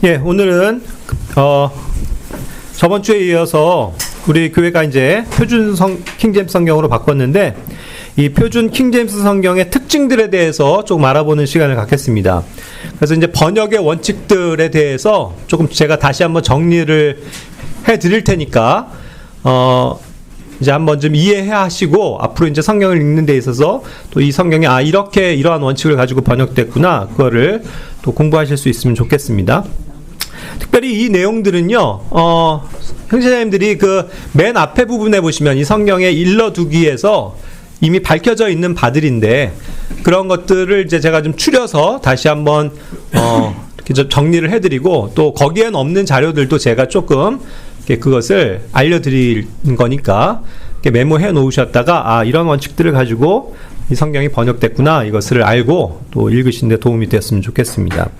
예, 오늘은 저번 주에 이어서 우리 교회가 이제 표준 킹제임스 성경으로 바꿨는데 이 표준 킹제임스 성경의 특징들에 대해서 조금 알아보는 시간을 갖겠습니다. 그래서 이제 번역의 원칙들에 대해서 조금 제가 다시 한번 정리를 해 드릴 테니까 이제 한번 좀 이해하시고 앞으로 이제 성경을 읽는 데 있어서 또 이 성경이 이렇게 이러한 원칙을 가지고 번역됐구나, 그거를 또 공부하실 수 있으면 좋겠습니다. 특별히 이 내용들은요, 형제자님들이 그 맨 앞에 부분에 보시면 이 성경의 일러두기에서 이미 밝혀져 있는 바들인데, 그런 것들을 이제 제가 좀 추려서 다시 한번 이렇게 좀 정리를 해드리고, 또 거기엔 없는 자료들도 제가 조금 그것을 알려드리는 거니까 이렇게 메모해 놓으셨다가 이런 원칙들을 가지고 이 성경이 번역됐구나, 이것을 알고 또 읽으신 데 도움이 되었으면 좋겠습니다.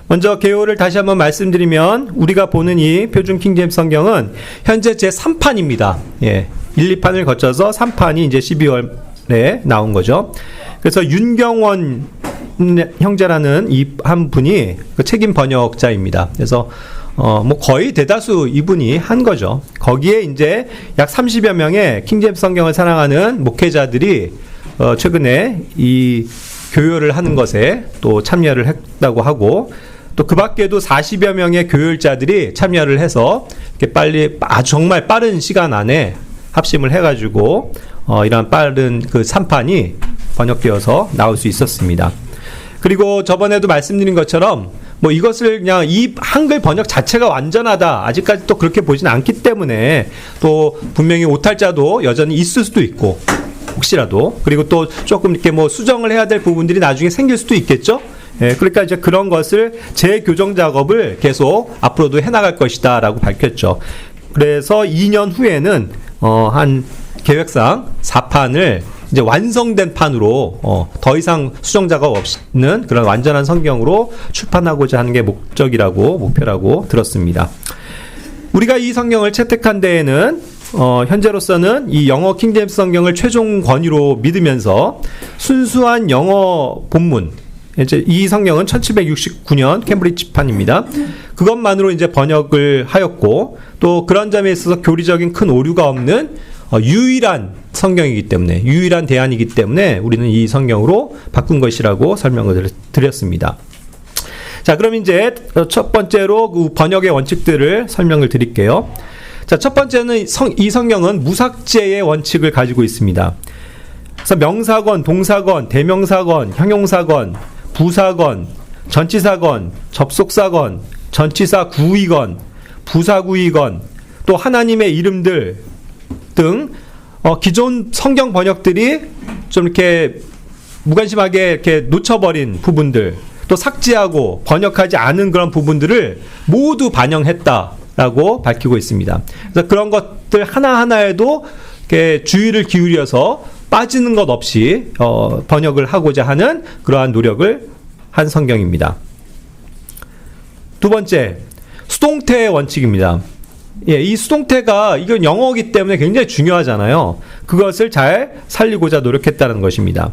먼저 개요를 다시 한번 말씀드리면, 우리가 보는 이 표준 킹제임스 성경은 현재 제3판입니다. 예, 1, 2판을 거쳐서 3판이 이제 12월에 나온 거죠. 그래서 윤경원 형제라는 이 한 분이 그 책임 번역자입니다. 그래서 뭐 거의 대다수 이분이 한 거죠. 거기에 이제 약 30여 명의 킹제임스 성경을 사랑하는 목회자들이 최근에 이 교요를 하는 것에 또 참여를 했다고 하고, 또 그 밖에도 40여 명의 교율자들이 참여를 해서 이렇게 빨리 정말 빠른 시간 안에 합심을 해가지고 이러한 빠른 그 3판이 번역되어서 나올 수 있었습니다. 그리고 저번에도 말씀드린 것처럼 뭐 이것을 그냥 이 한글 번역 자체가 완전하다, 아직까지 또 그렇게 보지는 않기 때문에 또 분명히 오탈자도 여전히 있을 수도 있고, 혹시라도, 그리고 또 조금 이렇게 뭐 수정을 해야 될 부분들이 나중에 생길 수도 있겠죠. 예, 그러니까 이제 그런 것을 재교정 작업을 계속 앞으로도 해나갈 것이다 라고 밝혔죠. 그래서 2년 후에는 한 계획상 4판을 이제 완성된 판으로 더 이상 수정 작업 없는 그런 완전한 성경으로 출판하고자 하는 게 목표라고 들었습니다. 우리가 이 성경을 채택한 데에는 현재로서는 이 영어 킹제임스 성경을 최종 권위로 믿으면서 순수한 영어 본문, 이제 이 성경은 1769년 캠브리지판입니다. 그것만으로 이제 번역을 하였고, 또 그런 점에 있어서 교리적인 큰 오류가 없는 유일한 성경이기 때문에, 유일한 대안이기 때문에 우리는 이 성경으로 바꾼 것이라고 설명을 드렸습니다. 자, 그럼 이제 첫 번째로 그 번역의 원칙들을 설명을 드릴게요. 자, 첫 번째는 이 성경은 무삭제의 원칙을 가지고 있습니다. 그래서 명사건, 동사건, 대명사건, 형용사건, 부사건, 전치사건, 접속사건, 전치사 구의건, 부사구의건, 또 하나님의 이름들 등 기존 성경 번역들이 좀 이렇게 무관심하게 이렇게 놓쳐버린 부분들, 또 삭제하고 번역하지 않은 그런 부분들을 모두 반영했다라고 밝히고 있습니다. 그래서 그런 것들 하나하나에도 이렇게 주의를 기울여서 빠지는 것 없이 번역을 하고자 하는 그러한 노력을 한 성경입니다. 두 번째, 수동태의 원칙입니다. 예, 이 수동태가 이건 영어이기 때문에 굉장히 중요하잖아요. 그것을 잘 살리고자 노력했다는 것입니다.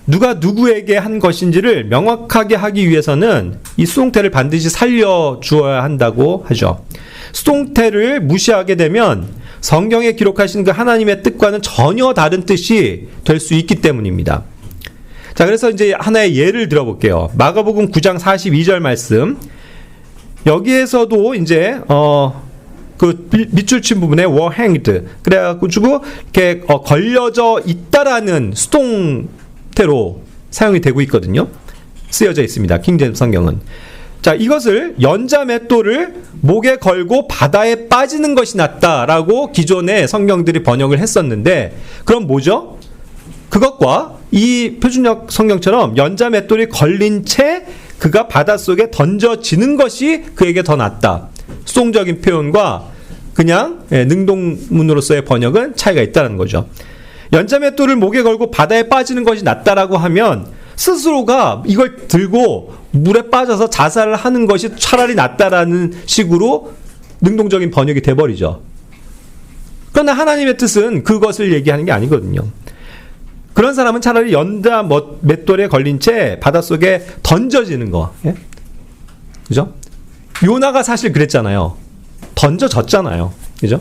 누가 누구에게 한 것인지를 명확하게 하기 위해서는 이 수동태를 반드시 살려주어야 한다고 하죠. 수동태를 무시하게 되면 성경에 기록하신 그 하나님의 뜻과는 전혀 다른 뜻이 될 수 있기 때문입니다. 자, 그래서 이제 하나의 예를 들어볼게요. 마가복음 9장 42절 말씀. 여기에서도 이제 그 밑줄 친 부분에 were hanged, 그래가지고 이렇게 걸려져 있다라는 수동태로 사용이 되고 있거든요. 쓰여져 있습니다. 킹제임스 성경은. 자, 이것을 연자 맷돌을 목에 걸고 바다에 빠지는 것이 낫다라고 기존의 성경들이 번역을 했었는데, 그럼 뭐죠? 그것과 이 표준역 성경처럼 연자 맷돌이 걸린 채 그가 바닷속에 던져지는 것이 그에게 더 낫다. 수동적인 표현과 그냥 능동문으로서의 번역은 차이가 있다는 거죠. 연자 맷돌을 목에 걸고 바다에 빠지는 것이 낫다라고 하면 스스로가 이걸 들고 물에 빠져서 자살을 하는 것이 차라리 낫다라는 식으로 능동적인 번역이 돼버리죠. 그러나 하나님의 뜻은 그것을 얘기하는 게 아니거든요. 그런 사람은 차라리 연자 맷돌에 걸린 채 바닷속에 던져지는 거. 예? 그죠? 요나가 사실 그랬잖아요. 던져졌잖아요. 그죠?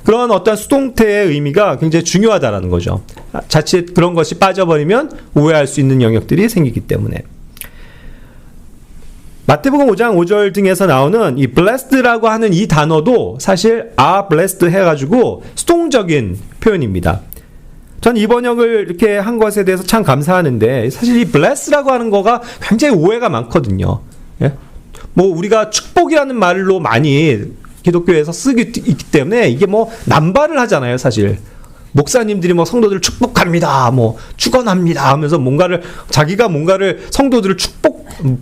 그런 어떤 수동태의 의미가 굉장히 중요하다라는 거죠. 자칫 그런 것이 빠져버리면 오해할 수 있는 영역들이 생기기 때문에. 마태복음 5장 5절 등에서 나오는 이 blessed라고 하는 이 단어도 사실 are blessed 해가지고 수동적인 표현입니다. 전 이 번역을 이렇게 한 것에 대해서 참 감사하는데, 사실 이 bless라고 하는 거가 굉장히 오해가 많거든요. 예? 뭐 우리가 축복이라는 말로 많이 기독교에서 쓰기 있기 때문에 이게 뭐 남발을 하잖아요, 사실. 목사님들이 뭐 성도들을 축복합니다, 뭐 축원합니다 하면서 자기가 뭔가를 성도들을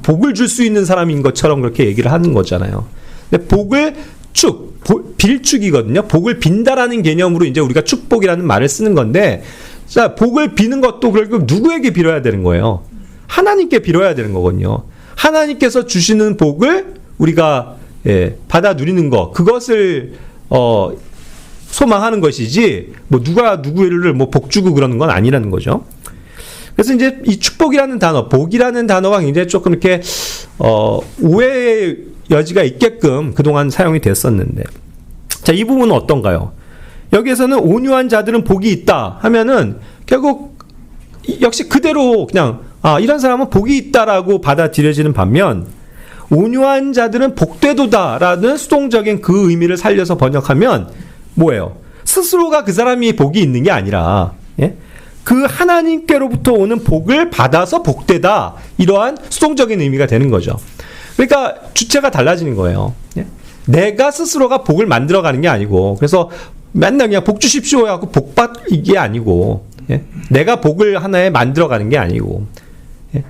복을 줄 수 있는 사람인 것처럼 그렇게 얘기를 하는 거잖아요. 근데 복을 빌축이거든요. 복을 빈다라는 개념으로 이제 우리가 축복이라는 말을 쓰는 건데, 자, 복을 비는 것도 결국 누구에게 빌어야 되는 거예요? 하나님께 빌어야 되는 거거든요. 하나님께서 주시는 복을 우리가 받아 누리는 것, 그것을 소망하는 것이지, 뭐 누가 누구를 뭐 복 주고 그러는 건 아니라는 거죠. 그래서 이제 이 축복이라는 단어, 복이라는 단어가 굉장히 조금 이렇게 오해의 여지가 있게끔 그동안 사용이 됐었는데, 자, 이 부분은 어떤가요? 여기에서는 온유한 자들은 복이 있다 하면은 결국 역시 그대로 그냥 이런 사람은 복이 있다라고 받아들여지는 반면, 온유한 자들은 복되도다라는 수동적인 그 의미를 살려서 번역하면 뭐예요? 스스로가 그 사람이 복이 있는 게 아니라, 예? 그 하나님께로부터 오는 복을 받아서 복되다, 이러한 수동적인 의미가 되는 거죠. 그러니까 주체가 달라지는 거예요. 예? 내가 스스로가 복을 만들어가는 게 아니고, 그래서 맨날 그냥 복 주십시오 하고 복받 이게 아니고, 예? 내가 복을 하나에 만들어가는 게 아니고, 예?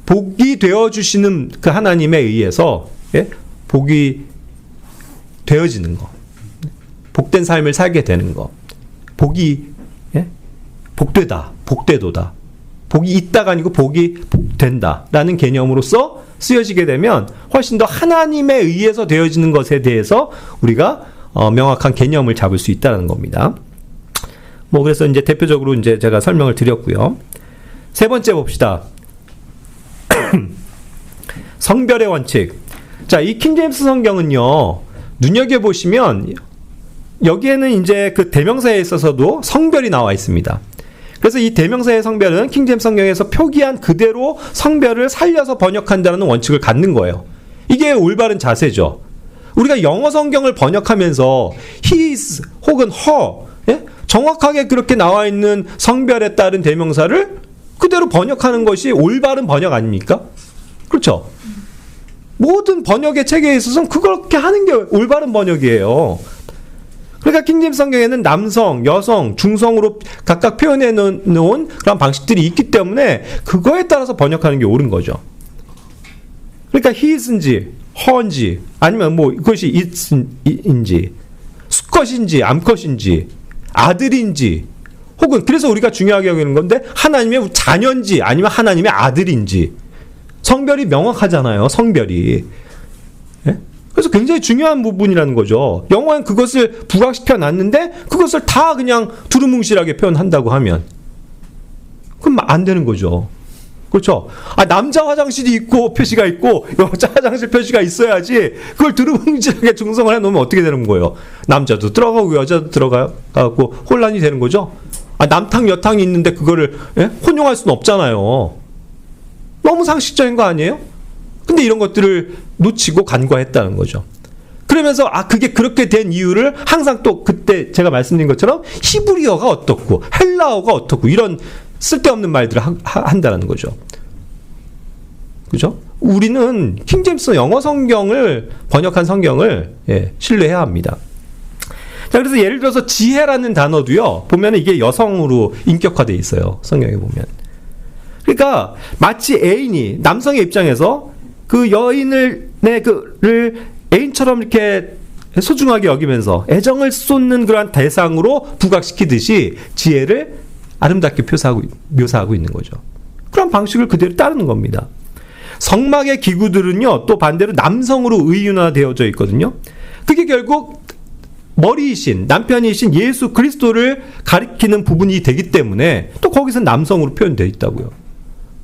복이 되어주시는 그 하나님에 의해서, 예? 복이 되어지는 거, 복된 삶을 살게 되는 거, 복이, 예? 복되다, 복되도다, 복이 있다가 아니고 복이 된다라는 개념으로서 쓰여지게 되면 훨씬 더 하나님에 의해서 되어지는 것에 대해서 우리가 명확한 개념을 잡을 수 있다는 겁니다. 뭐 그래서 이제 대표적으로 이제 제가 설명을 드렸고요. 세 번째 봅시다. 성별의 원칙. 자, 이 킹제임스 성경은요, 눈여겨 보시면 여기에는 이제 그 대명사에 있어서도 성별이 나와 있습니다. 그래서 이 대명사의 성별은 킹제임스 성경에서 표기한 그대로 성별을 살려서 번역한다는 원칙을 갖는 거예요. 이게 올바른 자세죠. 우리가 영어 성경을 번역하면서 his 혹은 her, 예? 정확하게 그렇게 나와 있는 성별에 따른 대명사를 그대로 번역하는 것이 올바른 번역 아닙니까? 그렇죠? 모든 번역의 체계에 있어서는 그렇게 하는 게 올바른 번역이에요. 그러니까 킹제임스 성경에는 남성, 여성, 중성으로 각각 표현해 놓은 그런 방식들이 있기 때문에 그거에 따라서 번역하는 게 옳은 거죠. 그러니까 heis인지 her인지 아니면 뭐 그것이 it인지 수컷인지 암컷인지 아들인지, 혹은 그래서 우리가 중요하게 여기는 건데 하나님의 자녀인지 아니면 하나님의 아들인지 성별이 명확하잖아요. 성별이. 예? 그래서 굉장히 중요한 부분이라는 거죠. 영어엔 그것을 부각시켜 놨는데 그것을 다 그냥 두루뭉실하게 표현한다고 하면 그럼 안 되는 거죠. 그렇죠? 남자 화장실이 있고 표시가 있고 여자 화장실 표시가 있어야지, 그걸 두루뭉실하게 중성을 해놓으면 어떻게 되는 거예요? 남자도 들어가고 여자도 들어가고 혼란이 되는 거죠. 남탕 여탕이 있는데 그거를 혼용할 수는 없잖아요. 너무 상식적인 거 아니에요? 근데 이런 것들을 놓치고 간과했다는 거죠. 그러면서 그게 그렇게 된 이유를 항상 또 그때 제가 말씀드린 것처럼 히브리어가 어떻고 헬라어가 어떻고 이런 쓸데없는 말들을 한다는 거죠. 그죠? 우리는 킹제임스 영어 성경을 번역한 성경을 신뢰해야 합니다. 자, 그래서 예를 들어서 지혜라는 단어도요, 보면 이게 여성으로 인격화되어 있어요. 성경에 보면. 그러니까 마치 애인이 남성의 입장에서 그 여인을 애인처럼 이렇게 소중하게 여기면서 애정을 쏟는 그러한 대상으로 부각시키듯이 지혜를 아름답게 묘사하고 있는 거죠. 그런 방식을 그대로 따르는 겁니다. 성막의 기구들은요, 또 반대로 남성으로 의인화되어져 있거든요. 그게 결국 머리이신, 남편이신 예수 그리스도를 가리키는 부분이 되기 때문에 또 거기서 남성으로 표현되어 있다고요.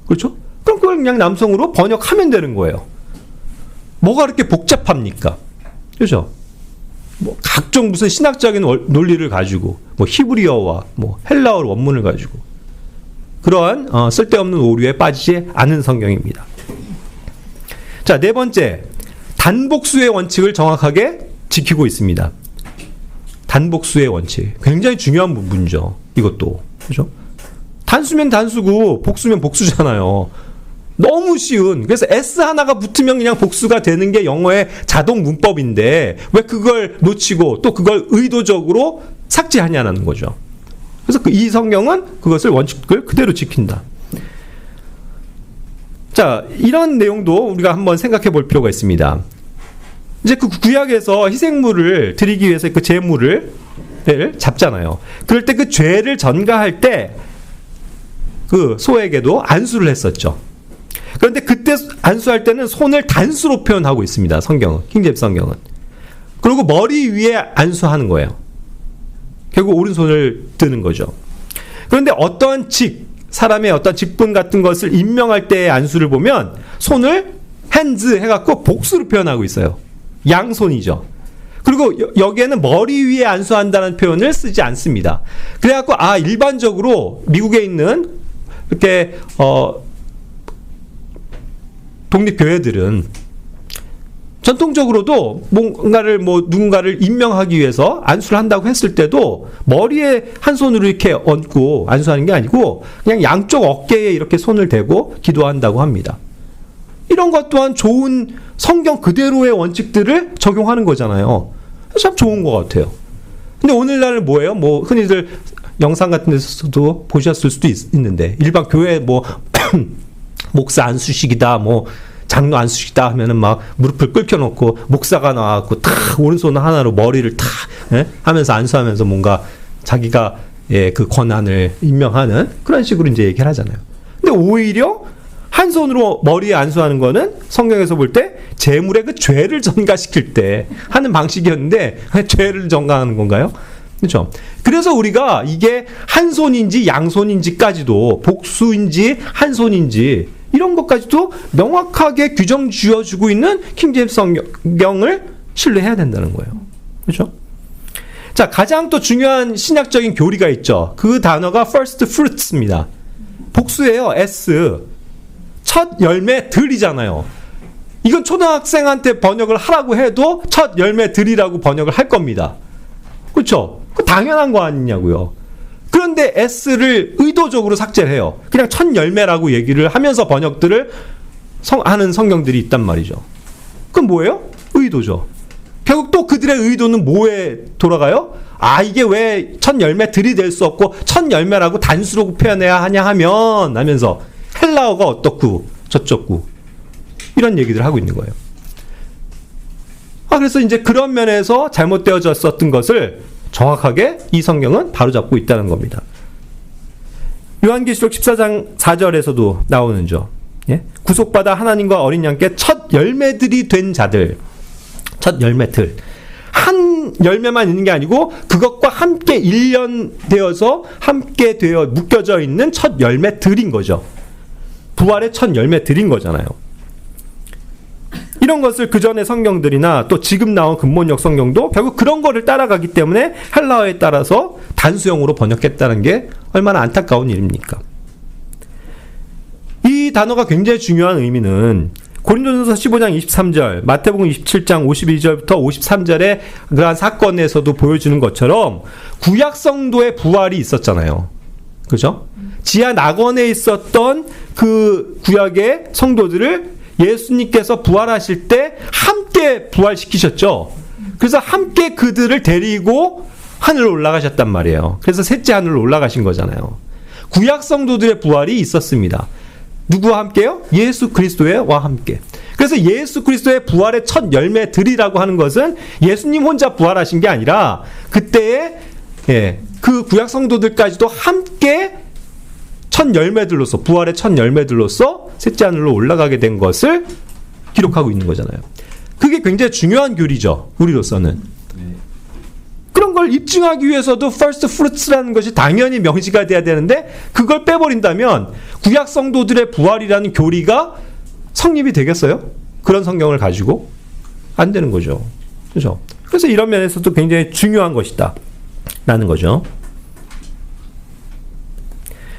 그렇죠? 그럼 그걸 그냥 남성으로 번역하면 되는 거예요. 뭐가 그렇게 복잡합니까? 그죠? 뭐 각종 무슨 신학적인 논리를 가지고 뭐 히브리어와 뭐 헬라어 원문을 가지고 그러한 쓸데없는 오류에 빠지지 않은 성경입니다. 자, 네 번째, 단복수의 원칙을 정확하게 지키고 있습니다. 단복수의 원칙, 굉장히 중요한 부분이죠. 이것도 그죠? 단수면 단수고 복수면 복수잖아요. 너무 쉬운. 그래서 S 하나가 붙으면 그냥 복수가 되는 게 영어의 자동 문법인데 왜 그걸 놓치고 또 그걸 의도적으로 삭제하냐는 거죠. 그래서 이 성경은 그것을 원칙을 그대로 지킨다. 자, 이런 내용도 우리가 한번 생각해 볼 필요가 있습니다. 이제 그 구약에서 희생물을 드리기 위해서 그 제물을 잡잖아요. 그럴 때 그 죄를 전가할 때 그 소에게도 안수를 했었죠. 그런데 그때 안수할 때는 손을 단수로 표현하고 있습니다. 성경은, 킹제임스 성경은. 그리고 머리 위에 안수하는 거예요. 결국 오른손을 드는 거죠. 그런데 어떠한 사람의 어떤 직분 같은 것을 임명할 때의 안수를 보면 손을 핸즈 해갖고 복수로 표현하고 있어요. 양손이죠. 그리고 여기에는 머리 위에 안수한다는 표현을 쓰지 않습니다. 그래갖고 일반적으로 미국에 있는 이렇게 독립교회들은 전통적으로도 누군가를 임명하기 위해서 안수를 한다고 했을 때도 머리에 한 손으로 이렇게 얹고 안수하는 게 아니고 그냥 양쪽 어깨에 이렇게 손을 대고 기도한다고 합니다. 이런 것 또한 좋은 성경 그대로의 원칙들을 적용하는 거잖아요. 참 좋은 것 같아요. 근데 오늘날은 뭐예요? 뭐 흔히들 영상 같은 데서도 보셨을 수도 있는데 일반 교회 목사 안수식이다 장로 안수식이다 하면은 막 무릎을 꿇혀놓고 목사가 나와갖고 탁 오른손 하나로 머리를 탁 하면서 안수하면서 뭔가 자기가 그 권한을 임명하는 그런 식으로 이제 얘기를 하잖아요. 근데 오히려 한 손으로 머리에 안수하는 거는 성경에서 볼 때 제물의 그 죄를 전가시킬 때 하는 방식이었는데 죄를 전가하는 건가요? 그렇죠. 그래서 우리가 이게 한 손인지 양손인지까지도 복수인지 한 손인지 이런 것까지도 명확하게 규정 지어주고 있는 킹제임스 성경을 신뢰해야 된다는 거예요. 그렇죠? 자, 가장 또 중요한 신약적인 교리가 있죠. 그 단어가 first fruits입니다. 복수예요. S. 첫 열매들이잖아요. 이건 초등학생한테 번역을 하라고 해도 첫 열매들이라고 번역을 할 겁니다. 그렇죠? 그 당연한 거 아니냐고요. 그런데 S를 의도적으로 삭제를 해요. 그냥 첫 열매라고 얘기를 하면서 번역들을 하는 성경들이 있단 말이죠. 그럼 뭐예요? 의도죠. 결국 또 그들의 의도는 뭐에 돌아가요? 이게 왜 첫 열매들이 될 수 없고 첫 열매라고 단수로 표현해야 하냐 하면서 헬라어가 어떻고 저쩌고 이런 얘기들을 하고 있는 거예요. 그래서 이제 그런 면에서 잘못되어졌었던 것을 정확하게 이 성경은 바로잡고 있다는 겁니다. 요한계시록 14장 4절에서도 나오는죠. 구속받아 하나님과 어린 양께 첫 열매들이 된 자들, 첫 열매들. 한 열매만 있는 게 아니고 그것과 함께 일련되어서 함께 되어 묶여져 있는 첫 열매들인 거죠. 부활의 첫 열매들인 거잖아요. 이런 것을 그 전의 성경들이나 또 지금 나온 근본역 성경도 결국 그런 거를 따라가기 때문에 헬라어에 따라서 단수형으로 번역했다는 게 얼마나 안타까운 일입니까? 이 단어가 굉장히 중요한 의미는 고린도전서 15장 23절, 마태복음 27장 52절부터 53절의 그러한 사건에서도 보여주는 것처럼 구약 성도의 부활이 있었잖아요. 그죠? 지하 낙원에 있었던 그 구약의 성도들을 예수님께서 부활하실 때 함께 부활시키셨죠. 그래서 함께 그들을 데리고 하늘로 올라가셨단 말이에요. 그래서 셋째 하늘로 올라가신 거잖아요. 구약 성도들의 부활이 있었습니다. 누구와 함께요? 예수 그리스도와 함께. 그래서 예수 그리스도의 부활의 첫 열매들이라고 하는 것은 예수님 혼자 부활하신 게 아니라 그때의 그 구약 성도들까지도 함께 첫 열매들로서 부활의 첫 열매들로서 셋째 하늘로 올라가게 된 것을 기록하고 있는 거잖아요. 그게 굉장히 중요한 교리죠. 우리로서는. 그런 걸 입증하기 위해서도 first fruits라는 것이 당연히 명시가 돼야 되는데 그걸 빼버린다면 구약 성도들의 부활이라는 교리가 성립이 되겠어요? 그런 성경을 가지고 안 되는 거죠. 그죠? 그래서 이런 면에서도 굉장히 중요한 것이다. 라는 거죠.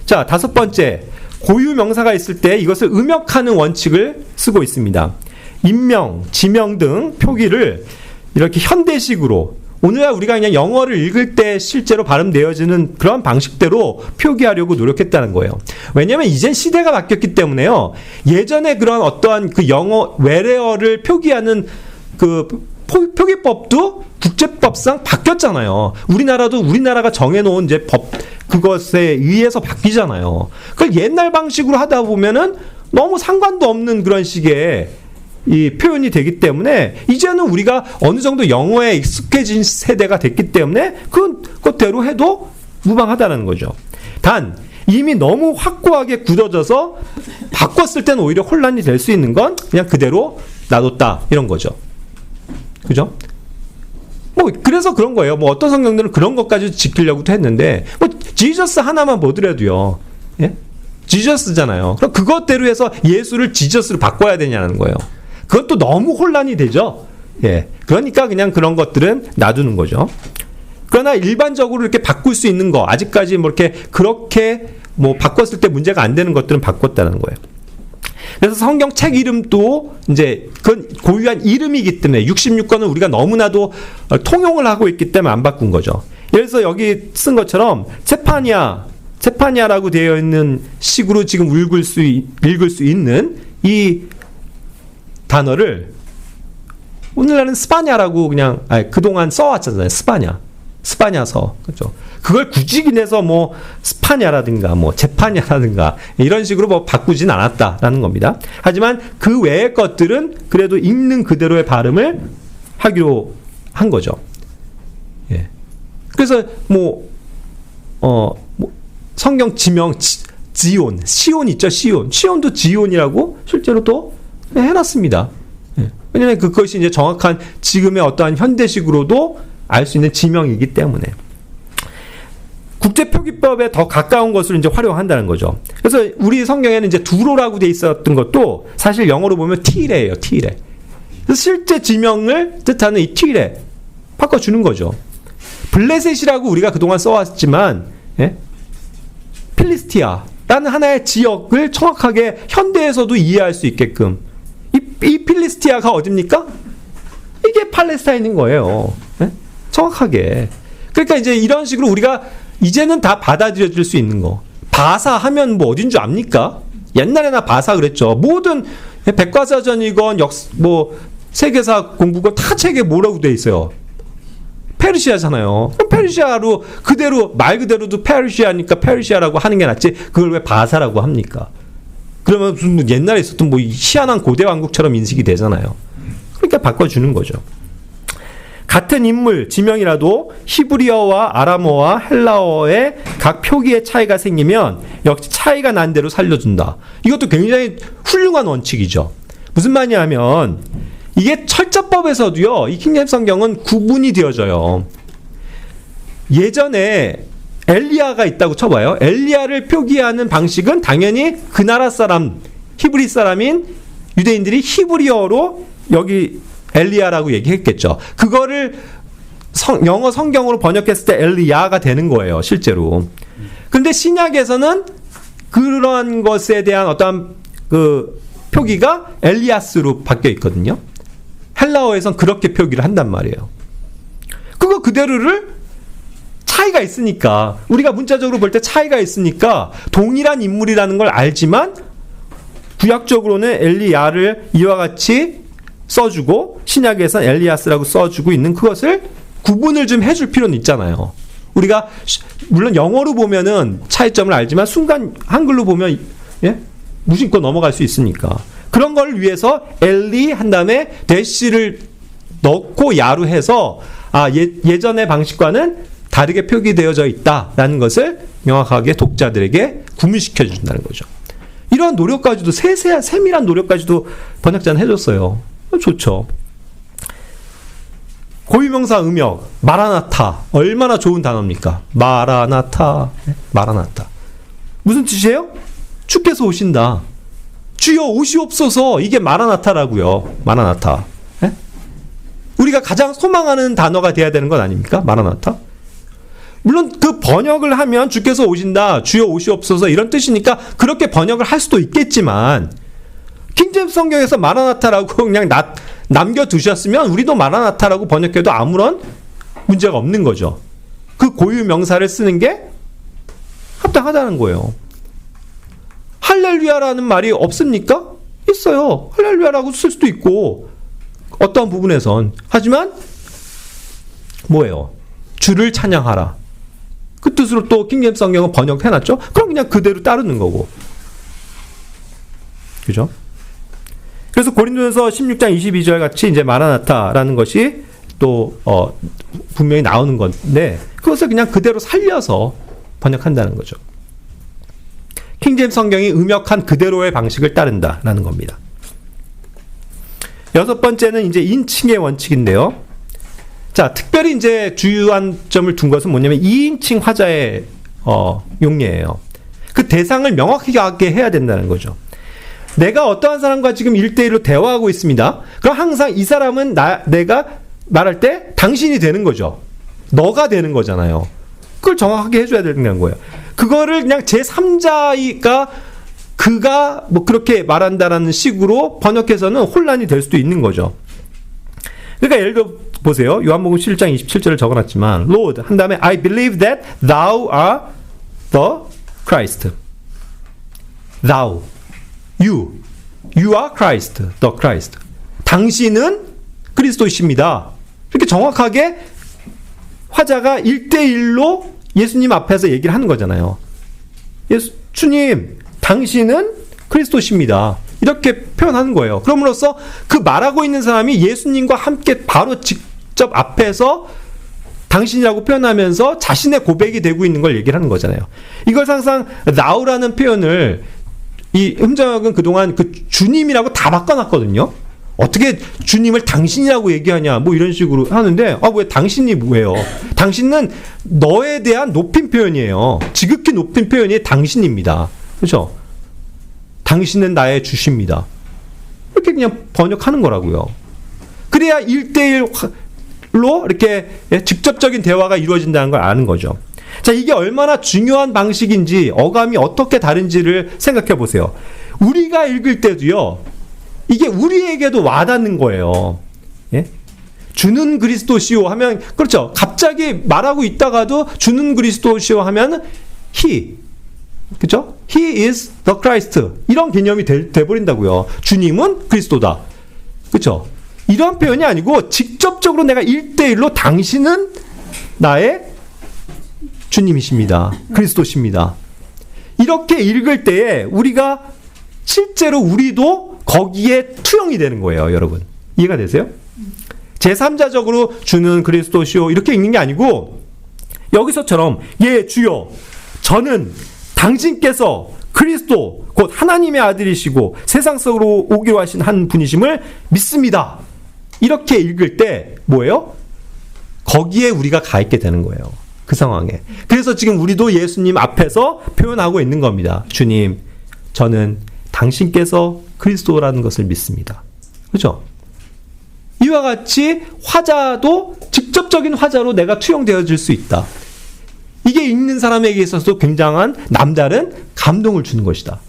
자, 5번째. 고유 명사가 있을 때 이것을 음역하는 원칙을 쓰고 있습니다. 인명, 지명 등 표기를 이렇게 현대식으로, 오늘날 우리가 그냥 영어를 읽을 때 실제로 발음되어지는 그런 방식대로 표기하려고 노력했다는 거예요. 왜냐하면 이젠 시대가 바뀌었기 때문에요. 예전에 그런 어떠한 그 영어 외래어를 표기하는 그 표기법도 국제법상 바뀌었잖아요. 우리나라가 정해놓은 이제 법, 그것에 의해서 바뀌잖아요. 그걸 옛날 방식으로 하다 보면은 너무 상관도 없는 그런 식의 이 표현이 되기 때문에 이제는 우리가 어느 정도 영어에 익숙해진 세대가 됐기 때문에 그것대로 해도 무방하다는 거죠. 단 이미 너무 확고하게 굳어져서 바꿨을 때는 오히려 혼란이 될 수 있는 건 그냥 그대로 놔뒀다 이런 거죠. 그죠? 뭐 그래서 그런 거예요. 뭐 어떤 성경들은 그런 것까지 지키려고도 했는데 뭐 지저스 하나만 보더라도요. 예? 지저스잖아요. 그럼 그것대로 해서 예수를 지저스로 바꿔야 되냐는 거예요. 그것도 너무 혼란이 되죠. 예. 그러니까 그냥 그런 것들은 놔두는 거죠. 그러나 일반적으로 이렇게 바꿀 수 있는 거, 아직까지 뭐 이렇게 그렇게 뭐 바꿨을 때 문제가 안 되는 것들은 바꿨다는 거예요. 그래서 성경 책 이름도 이제 그건 고유한 이름이기 때문에 66권은 우리가 너무나도 통용을 하고 있기 때문에 안 바꾼 거죠. 예를 들어서 여기 쓴 것처럼 세파냐라고 되어 있는 식으로 지금 읽을 수 있는 이 단어를 오늘날은 스파냐라고 그냥 그동안 써왔잖아요. 스파냐서. 그렇죠. 그걸 굳이 기내서 뭐 스파냐라든가 뭐 제파냐라든가 이런 식으로 뭐 바꾸진 않았다라는 겁니다. 하지만 그 외의 것들은 그래도 읽는 그대로의 발음을 하기로 한 거죠. 예. 그래서 뭐 성경 지명 지온, 시온 있죠. 시온도 지온이라고 실제로 또 해놨습니다. 예. 왜냐하면 그것이 이제 정확한 지금의 어떠한 현대식으로도 알 수 있는 지명이기 때문에 국제표기법에 더 가까운 것을 이제 활용한다는 거죠. 그래서 우리 성경에는 이제 두로라고 돼 있었던 것도 사실 영어로 보면 티레예요. 티레. 그래서 실제 지명을 뜻하는 이 티레 바꿔주는 거죠. 블레셋이라고 우리가 그동안 써왔지만 예? 필리스티아라는 하나의 지역을 정확하게 현대에서도 이해할 수 있게끔 이 필리스티아가 어딥니까? 이게 팔레스타인인 거예요. 예? 정확하게. 그러니까 이제 이런 식으로 우리가 이제는 다 받아들여질 수 있는 거. 바사 하면 뭐 어딘 줄 압니까? 옛날에나 바사 그랬죠. 모든 백과사전이건 뭐 세계사 공부건 다 책에 뭐라고 돼 있어요? 페르시아잖아요. 그럼 페르시아로 그대로 말 그대로도 페르시아니까 페르시아라고 하는 게 낫지. 그걸 왜 바사라고 합니까? 그러면 무슨 옛날에 있었던 뭐 희한한 고대 왕국처럼 인식이 되잖아요. 그러니까 바꿔주는 거죠. 같은 인물, 지명이라도 히브리어와 아람어와 헬라어의 각 표기의 차이가 생기면 역시 차이가 난 대로 살려준다. 이것도 굉장히 훌륭한 원칙이죠. 무슨 말이냐면 이게 철자법에서도요. 이 킹제임스 성경은 구분이 되어져요. 예전에 엘리야가 있다고 쳐봐요. 엘리야를 표기하는 방식은 당연히 그 나라 사람, 히브리 사람인 유대인들이 히브리어로 여기 엘리야라고 얘기했겠죠. 그거를 영어 성경으로 번역했을 때 엘리야가 되는 거예요, 실제로. 근데 신약에서는 그런 것에 대한 어떤 그 표기가 엘리아스로 바뀌어 있거든요. 헬라어에선 그렇게 표기를 한단 말이에요. 그거 그대로를 차이가 있으니까, 우리가 문자적으로 볼 때 차이가 있으니까 동일한 인물이라는 걸 알지만 구약적으로는 엘리야를 이와 같이 써주고 신약에서는 엘리아스라고 써주고 있는 그것을 구분을 좀 해줄 필요는 있잖아요. 우리가 물론 영어로 보면은 차이점을 알지만 순간 한글로 보면 무심코 넘어갈 수 있으니까 그런 걸 위해서 엘리 한 다음에 대시를 넣고 야로 해서 예전의 방식과는 다르게 표기되어져 있다라는 것을 명확하게 독자들에게 구분시켜 준다는 거죠. 이러한 노력까지도 세밀한 노력까지도 번역자는 해줬어요. 좋죠. 고유명사 음역 마라나타 얼마나 좋은 단어입니까? 마라나타 무슨 뜻이에요? 주께서 오신다. 주여 오시옵소서, 이게 마라나타라고요. 마라나타. 예? 우리가 가장 소망하는 단어가 돼야 되는 건 아닙니까? 마라나타. 물론 그 번역을 하면 주께서 오신다, 주여 오시옵소서 이런 뜻이니까 그렇게 번역을 할 수도 있겠지만, 킹제임스 성경에서 마라나타라고 그냥 남겨두셨으면 우리도 마라나타라고 번역해도 아무런 문제가 없는 거죠. 그 고유 명사를 쓰는 게 합당하다는 거예요. 할렐루야라는 말이 없습니까? 있어요. 할렐루야라고 쓸 수도 있고 어떠한 부분에선. 하지만 뭐예요? 주를 찬양하라. 그 뜻으로 또 킹제임스 성경은 번역해놨죠. 그럼 그냥 그대로 따르는 거고. 그죠? 그래서 고린도전서 16장 22절 같이 이제 마라나타라는 것이 또 분명히 나오는 건데, 그것을 그냥 그대로 살려서 번역한다는 거죠. 킹제임스 성경이 음역한 그대로의 방식을 따른다라는 겁니다. 여섯 번째는 이제 인칭의 원칙인데요. 자, 특별히 이제 주요한 점을 둔 것은 뭐냐면 2인칭 화자의 용례예요. 그 대상을 명확하게 해야 된다는 거죠. 내가 어떠한 사람과 지금 1대1로 대화하고 있습니다. 그럼 항상 이 사람은 내가 말할 때 당신이 되는 거죠. 너가 되는 거잖아요. 그걸 정확하게 해줘야 되는 거예요. 그거를 그냥 제3자가 그가 뭐 그렇게 말한다라는 식으로 번역해서는 혼란이 될 수도 있는 거죠. 그러니까 예를 들어 보세요. 요한복음 7장 27절을 적어놨지만 Lord 한 다음에 I believe that thou are the Christ. Thou, you are Christ, the Christ. 당신은 그리스도이십니다. 이렇게 정확하게 화자가 1대1로 예수님 앞에서 얘기를 하는 거잖아요. 주님, 당신은 그리스도십니다. 이렇게 표현하는 거예요. 그럼으로써 그 말하고 있는 사람이 예수님과 함께 바로 직접 앞에서 당신이라고 표현하면서 자신의 고백이 되고 있는 걸 얘기를 하는 거잖아요. 이걸 항상 thou라는 표현을 이 흠정역은 그동안 그 주님이라고 다 바꿔놨거든요. 어떻게 주님을 당신이라고 얘기하냐 뭐 이런 식으로 하는데, 왜 당신이 뭐예요? 당신은 너에 대한 높임 표현이에요. 지극히 높임 표현이 당신입니다. 그렇죠? 당신은 나의 주십니다. 이렇게 그냥 번역하는 거라고요. 그래야 1대1로 이렇게 직접적인 대화가 이루어진다는 걸 아는 거죠. 자, 이게 얼마나 중요한 방식인지, 어감이 어떻게 다른지를 생각해 보세요. 우리가 읽을 때도요, 이게 우리에게도 와닿는 거예요. 예? 주는 그리스도시오 하면, 그렇죠. 갑자기 말하고 있다가도 주는 그리스도시오 하면 he, 그렇죠? He is the Christ. 이런 개념이 돼버린다고요. 주님은 그리스도다. 그렇죠? 이런 표현이 아니고 직접적으로 내가 1대1로 당신은 나의 주님이십니다. 그리스도십니다. 이렇게 읽을 때에 우리가 실제로 우리도 거기에 투영이 되는 거예요, 여러분. 이해가 되세요? 제3자적으로 주는 그리스도시오 이렇게 읽는 게 아니고, 여기서처럼 예 주여 저는 당신께서 그리스도 곧 하나님의 아들이시고 세상 속으로 오기로 하신 한 분이심을 믿습니다. 이렇게 읽을 때 뭐예요? 거기에 우리가 가 있게 되는 거예요. 그 상황에. 그래서 지금 우리도 예수님 앞에서 표현하고 있는 겁니다. 주님, 저는 당신께서 그리스도라는 것을 믿습니다. 그렇죠? 이와 같이 화자도 직접적인 화자로 내가 투영되어질 수 있다. 이게 읽는 사람에게 있어서 굉장한 남다른 감동을 주는 것이다.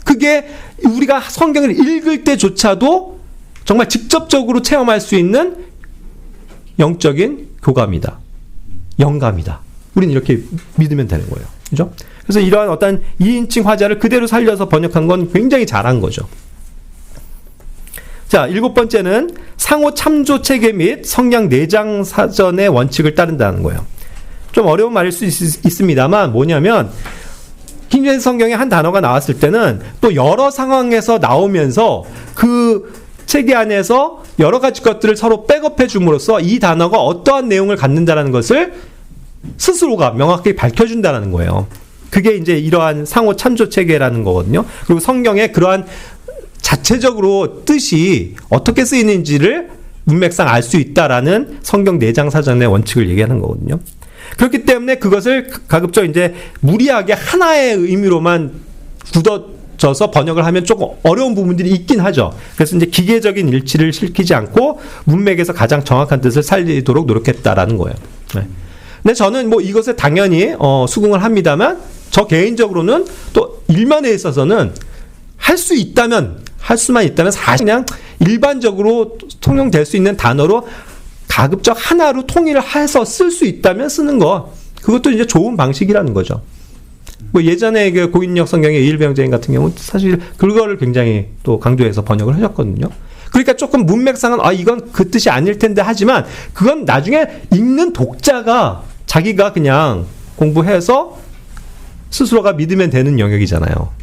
그게 우리가 성경을 읽을 때조차도 정말 직접적으로 체험할 수 있는 영적인 교감이다. 영감이다. 우리는 이렇게 믿으면 되는 거예요. 그죠? 그래서 이러한 어떤 2인칭 화자를 그대로 살려서 번역한 건 굉장히 잘한 거죠. 자, 7번째는 상호 참조 체계 및 성경 내장 사전의 원칙을 따른다는 거예요. 좀 어려운 말일 수 있습니다만 뭐냐면, 킹제임스 성경에 한 단어가 나왔을 때는 또 여러 상황에서 나오면서 그 체계 안에서 여러 가지 것들을 서로 백업해 줌으로써 이 단어가 어떠한 내용을 갖는다는 것을 스스로가 명확히 밝혀준다는 거예요. 그게 이제 이러한 상호 참조 체계라는 거거든요. 그리고 성경에 그러한 자체적으로 뜻이 어떻게 쓰이는지를 문맥상 알 수 있다라는 성경 내장 사전의 원칙을 얘기하는 거거든요. 그렇기 때문에 그것을 가급적 이제 무리하게 하나의 의미로만 맞춰서 번역을 하면 조금 어려운 부분들이 있긴 하죠. 그래서 이제 기계적인 일치를 시키지 않고 문맥에서 가장 정확한 뜻을 살리도록 노력했다라는 거예요. 네. 근데 저는 뭐 이것에 당연히 수긍을 합니다만 저 개인적으로는 또 일면에 있어서는 할 수만 있다면 사실 그냥 일반적으로 통용될 수 있는 단어로 가급적 하나로 통일을 해서 쓸 수 있다면 쓰는 거, 그것도 이제 좋은 방식이라는 거죠. 뭐 예전에 그 고인력 성경의 이일병제인 같은 경우는 사실 그거를 굉장히 또 강조해서 번역을 하셨거든요. 그러니까 조금 문맥상은 이건 그 뜻이 아닐 텐데 하지만 그건 나중에 읽는 독자가 자기가 그냥 공부해서 스스로가 믿으면 되는 영역이잖아요.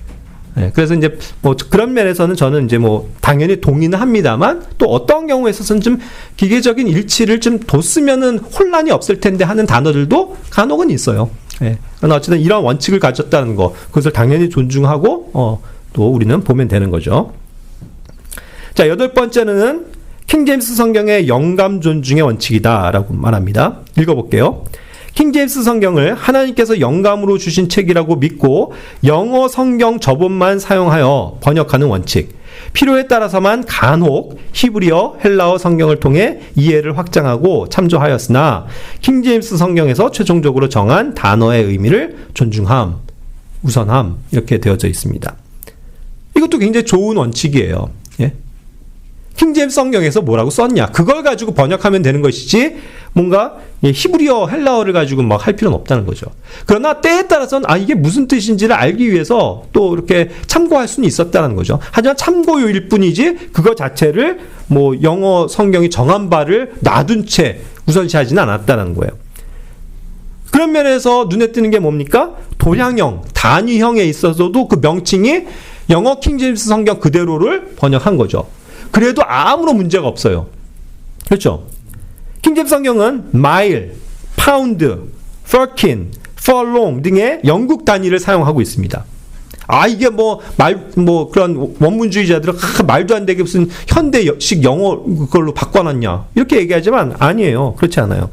네, 그래서 이제 뭐 그런 면에서는 저는 이제 뭐 당연히 동의는 합니다만 또 어떤 경우에 있어서는 좀 기계적인 일치를 좀 뒀으면은 혼란이 없을 텐데 하는 단어들도 간혹은 있어요. 네, 그러나 어쨌든 이런 원칙을 가졌다는 거, 그것을 당연히 존중하고 또 우리는 보면 되는 거죠. 자, 8번째는 킹제임스 성경의 영감 존중의 원칙이다라고 말합니다. 읽어볼게요. 킹제임스 성경을 하나님께서 영감으로 주신 책이라고 믿고 영어 성경 저본만 사용하여 번역하는 원칙. 필요에 따라서만 간혹 히브리어, 헬라어 성경을 통해 이해를 확장하고 참조하였으나 킹제임스 성경에서 최종적으로 정한 단어의 의미를 존중함, 우선함 이렇게 되어져 있습니다. 이것도 굉장히 좋은 원칙이에요. 예? 킹제임스 성경에서 뭐라고 썼냐, 그걸 가지고 번역하면 되는 것이지 뭔가 히브리어, 헬라어를 가지고 막 할 필요는 없다는 거죠. 그러나 때에 따라서는 이게 무슨 뜻인지를 알기 위해서 또 이렇게 참고할 수는 있었다는 거죠. 하지만 참고요일 뿐이지 그거 자체를 뭐 영어 성경이 정한 바를 놔둔 채 우선시하지는 않았다는 거예요. 그런 면에서 눈에 띄는 게 뭡니까? 도량형, 단위형에 있어서도 그 명칭이 영어 킹제임스 성경 그대로를 번역한 거죠. 그래도 아무런 문제가 없어요. 그렇죠? 킹제임스 성경은 마일, 파운드, 퍼킨, 퍼롱 등의 영국 단위를 사용하고 있습니다. 이게 그런 원문주의자들은 말도 안 되게 무슨 현대식 영어 그걸로 바꿔놨냐 이렇게 얘기하지만 아니에요. 그렇지 않아요.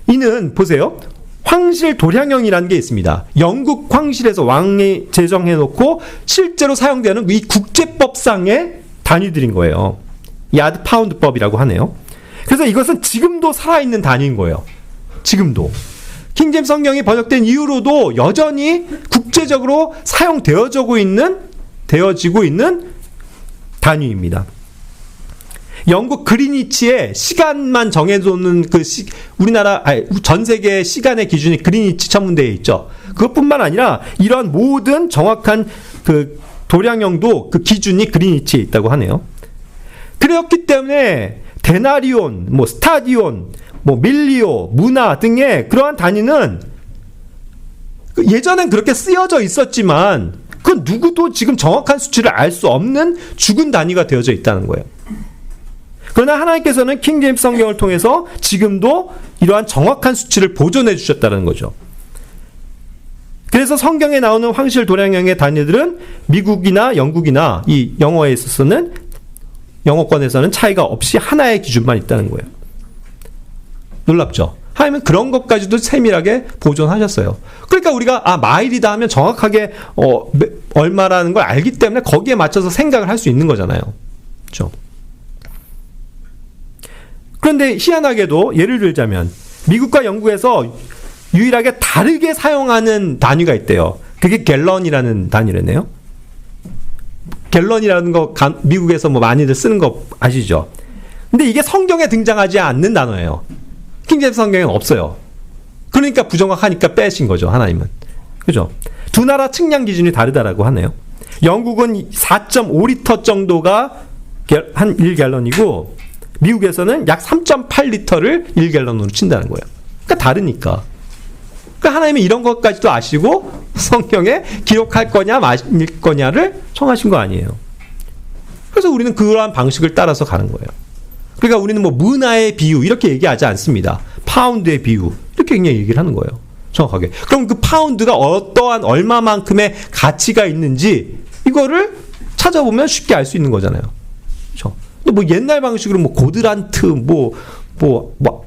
이는 보세요. 황실 도량형이라는 게 있습니다. 영국 황실에서 왕이 제정해놓고 실제로 사용되는 이 국제법상의 단위들인 거예요. 야드 파운드법이라고 하네요. 그래서 이것은 지금도 살아있는 단위인 거예요. 지금도. 킹제임스 성경이 번역된 이후로도 여전히 국제적으로 사용되어지고 있는 단위입니다. 영국 그리니치의 시간만 정해놓는 전 세계 시간의 기준이 그리니치 천문대에 있죠. 그것뿐만 아니라 이러한 모든 정확한 그 도량형도 그 기준이 그리니치에 있다고 하네요. 그렇기 때문에 데나리온, 스타디온, 밀리오, 문화 등의 그러한 단위는 예전엔 그렇게 쓰여져 있었지만 그건 누구도 지금 정확한 수치를 알 수 없는 죽은 단위가 되어져 있다는 거예요. 그러나 하나님께서는 킹제임스 성경을 통해서 지금도 이러한 정확한 수치를 보존해 주셨다는 거죠. 그래서 성경에 나오는 황실 도량형의 단위들은 미국이나 영국이나 이 영어에 있어서는 영어권에서는 차이가 없이 하나의 기준만 있다는 거예요. 놀랍죠? 하나님은 그런 것까지도 세밀하게 보존하셨어요. 그러니까 우리가 마일이다 하면 정확하게 얼마라는 걸 알기 때문에 거기에 맞춰서 생각을 할 수 있는 거잖아요. 그렇죠? 그런데 희한하게도 예를 들자면 미국과 영국에서 유일하게 다르게 사용하는 단위가 있대요. 그게 갤런이라는 단위래네요. 갤런이라는 거 미국에서 많이들 쓰는 거 아시죠? 근데 이게 성경에 등장하지 않는 단어예요. 킹제임스 성경에는 없어요. 그러니까 부정확하니까 빼신 거죠, 하나님은. 그죠? 두 나라 측량 기준이 다르다라고 하네요. 영국은 4.5리터 정도가 한 1갤런이고 미국에서는 약 3.8리터를 1갤런으로 친다는 거예요. 그러니까 다르니까. 그러니까 하나님이 이런 것까지도 아시고 성경에 기록할 거냐 말일 거냐를 정하신 거 아니에요. 그래서 우리는 그러한 방식을 따라서 가는 거예요. 그러니까 우리는 문화의 비유 이렇게 얘기하지 않습니다. 파운드의 비유 이렇게 그냥 얘기를 하는 거예요. 정확하게. 그럼 그 파운드가 어떠한 얼마만큼의 가치가 있는지 이거를 찾아보면 쉽게 알 수 있는 거잖아요. 그렇죠? 근데 옛날 방식으로 고드란트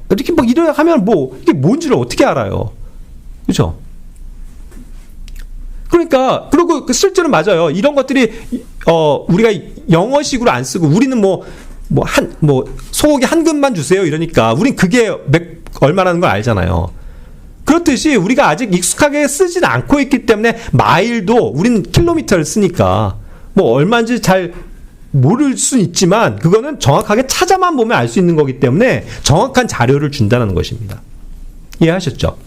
이렇게 이래 하면 이게 뭔지를 어떻게 알아요? 그렇죠? 그러니까 그리고 실제로 맞아요. 이런 것들이 우리가 영어식으로 안 쓰고 우리는 소고기 한 근만 주세요 이러니까 우린 그게 얼마라는 걸 알잖아요. 그렇듯이 우리가 아직 익숙하게 쓰진 않고 있기 때문에 마일도 우리는 킬로미터를 쓰니까 얼마인지 잘 모를 수는 있지만 그거는 정확하게 찾아만 보면 알 수 있는 거기 때문에 정확한 자료를 준다는 것입니다. 이해하셨죠?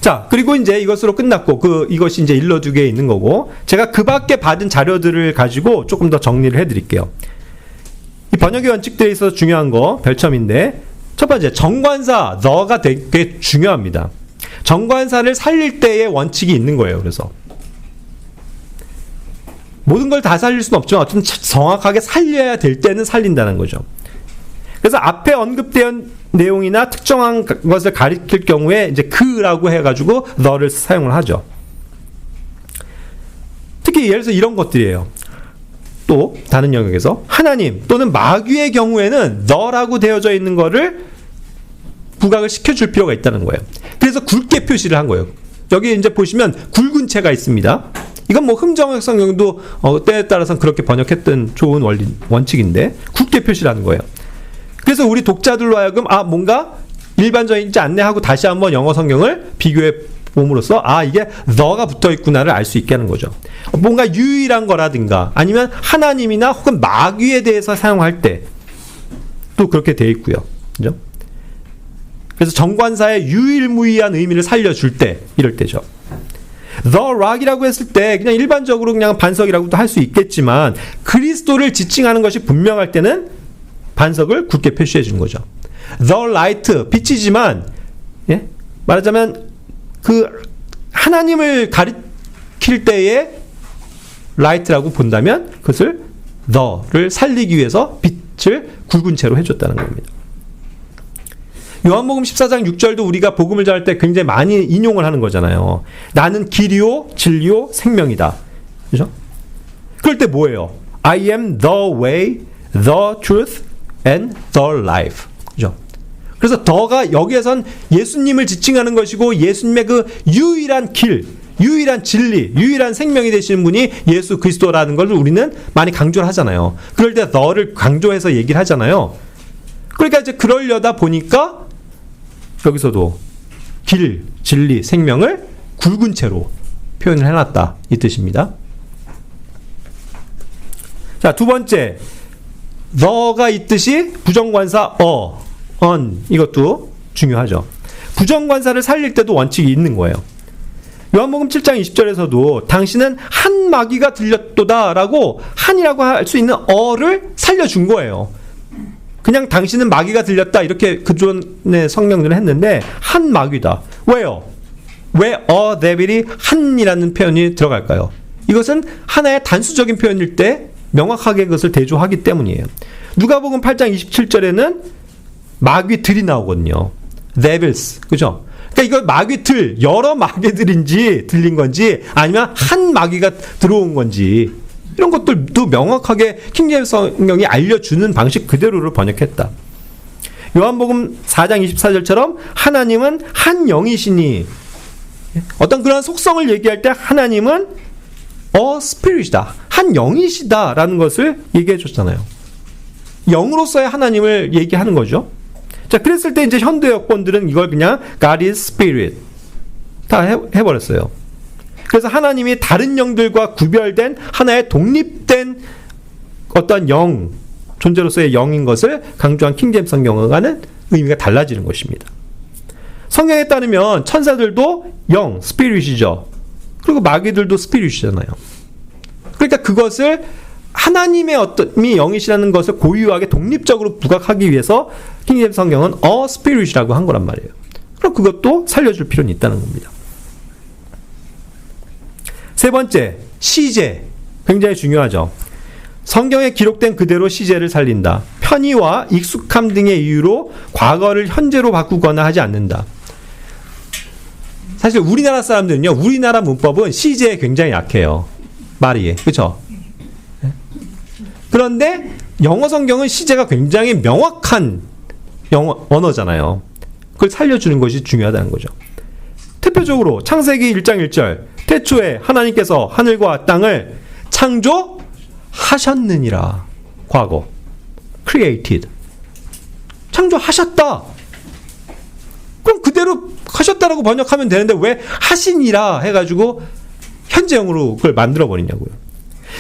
자, 그리고 이제 이것으로 끝났고 이것이 이제 일러두개에 있는 거고 제가 그 밖에 받은 자료들을 가지고 조금 더 정리를 해드릴게요. 이 번역의 원칙들에 있어서 중요한 거 별첨인데 첫 번째, 정관사 너가 되게 중요합니다. 정관사를 살릴 때의 원칙이 있는 거예요. 그래서 모든 걸 다 살릴 수는 없지만 어쨌든 정확하게 살려야 될 때는 살린다는 거죠. 그래서 앞에 언급된 내용이나 특정한 것을 가리킬 경우에 이제 그라고 해가지고 너를 사용을 하죠. 특히 예를 들어서 이런 것들이에요. 또 다른 영역에서 하나님 또는 마귀의 경우에는 너라고 되어져 있는 거를 부각을 시켜줄 필요가 있다는 거예요. 그래서 굵게 표시를 한 거예요. 여기 이제 보시면 굵은 채가 있습니다. 이건 흠정역 성경도 때에 따라서는 그렇게 번역했던 좋은 원칙인데 굵게 표시를 하는 거예요. 그래서 우리 독자들로 하여금 뭔가 일반적이지 않네 하고 다시 한번 영어 성경을 비교해 봄으로써 이게 너가 붙어 있구나를 알 수 있게 하는 거죠. 뭔가 유일한 거라든가 아니면 하나님이나 혹은 마귀에 대해서 사용할 때 또 그렇게 되어 있고요. 그죠? 그래서 정관사의 유일무이한 의미를 살려줄 때 이럴 때죠. The rock이라고 했을 때 그냥 일반적으로 그냥 반석이라고도 할 수 있겠지만 그리스도를 지칭하는 것이 분명할 때는 반석을 굳게 표시해 주는 거죠. The light, 빛이지만 말하자면 하나님을 가리킬 때의 light라고 본다면 그것을 the를 살리기 위해서 빛을 굵은 채로 해줬다는 겁니다. 요한복음 14장 6절도 우리가 복음을 전할 때 굉장히 많이 인용을 하는 거잖아요. 나는 길이요 진리요 생명이다. 그죠? 그럴 때 뭐예요? I am the way, the truth and the life. 그죠? 그래서 더가 여기에선 예수님을 지칭하는 것이고 예수님의 그 유일한 길, 유일한 진리, 유일한 생명이 되시는 분이 예수 그리스도라는 걸 우리는 많이 강조를 하잖아요. 그럴 때 너를 강조해서 얘기를 하잖아요. 그러니까 이제 그러려다 보니까 여기서도 길, 진리, 생명을 굵은 채로 표현을 해놨다 이 뜻입니다. 자, 두 번째 너가 있듯이 부정관사 on 이것도 중요하죠. 부정관사를 살릴 때도 원칙이 있는 거예요. 요한복음 7장 20절에서도 당신은 한 마귀가 들렸도다라고 한이라고 할 수 있는 어를 살려준 거예요. 그냥 당신은 마귀가 들렸다 이렇게 그전에 성명들을 했는데 한 마귀다. 왜요? 왜 데빌이 한이라는 표현이 들어갈까요? 이것은 하나의 단수적인 표현일 때 명확하게 그것을 대조하기 때문이에요. 누가복음 8장 27절에는 마귀들이 나오거든요. devils. 그죠? 그러니까 이거 마귀들, 여러 마귀들인지 들린 건지 아니면 한 마귀가 들어온 건지 이런 것들도 명확하게 킹제임스 성경이 알려주는 방식 그대로를 번역했다. 요한복음 4장 24절처럼 하나님은 한 영이시니 어떤 그런 속성을 얘기할 때 하나님은 스피릿이다. 한 영이시다 라는 것을 얘기해 줬잖아요. 영으로서의 하나님을 얘기하는 거죠. 자, 그랬을 때 이제 현대 역본들은 이걸 그냥 God is Spirit 다 해버렸어요. 그래서 하나님이 다른 영들과 구별된 하나의 독립된 어떤 영, 존재로서의 영인 것을 강조한 킹제임스 성경과는 의미가 달라지는 것입니다. 성경에 따르면 천사들도 영, 스피릿이죠. 그리고 마귀들도 스피릿이잖아요. 그러니까 그것을 하나님의 어떤 영이시라는 것을 고유하게 독립적으로 부각하기 위해서 킹제임스 성경은 스피릿이라고 한 거란 말이에요. 그럼 그것도 살려줄 필요는 있다는 겁니다. 세 번째, 시제. 굉장히 중요하죠. 성경에 기록된 그대로 시제를 살린다. 편의와 익숙함 등의 이유로 과거를 현재로 바꾸거나 하지 않는다. 사실 우리나라 사람들은요, 우리나라 문법은 시제에 굉장히 약해요. 말이. 그렇죠? 그런데 영어 성경은 시제가 굉장히 명확한 언어잖아요. 그걸 살려주는 것이 중요하다는 거죠. 대표적으로 창세기 1장 1절 태초에 하나님께서 하늘과 땅을 창조하셨느니라. 과거. created. 창조하셨다. 그럼 그대로 하셨다라고 번역하면 되는데 왜 하시니라 해가지고 현재형으로 그걸 만들어버리냐고요.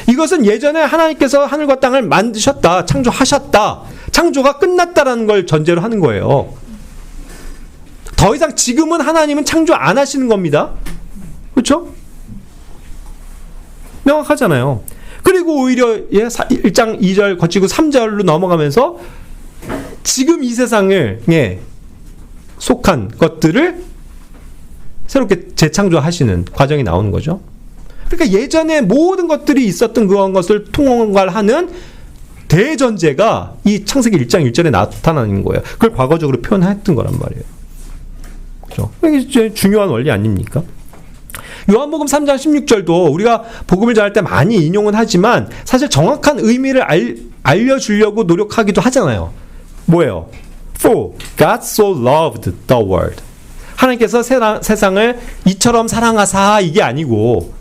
이것은 예전에 하나님께서 하늘과 땅을 만드셨다, 창조하셨다, 창조가 끝났다라는 걸 전제로 하는 거예요. 더 이상 지금은 하나님은 창조 안 하시는 겁니다. 그렇죠? 명확하잖아요. 그리고 오히려 1장 2절 거치고 3절로 넘어가면서 지금 이 세상을 속한 것들을 새롭게 재창조하시는 과정이 나오는 거죠. 그러니까 예전에 모든 것들이 있었던 그런 것을 통괄하는 대전제가 이 창세기 1장 1절에 나타나는 거예요. 그걸 과거적으로 표현했던 거란 말이에요. 그렇죠? 이게 중요한 원리 아닙니까? 요한복음 3장 16절도 우리가 복음을 전할 때 많이 인용은 하지만 사실 정확한 의미를 알려주려고 노력하기도 하잖아요. 뭐예요? For God so loved the world. 하나님께서 세상을 이처럼 사랑하사 이게 아니고,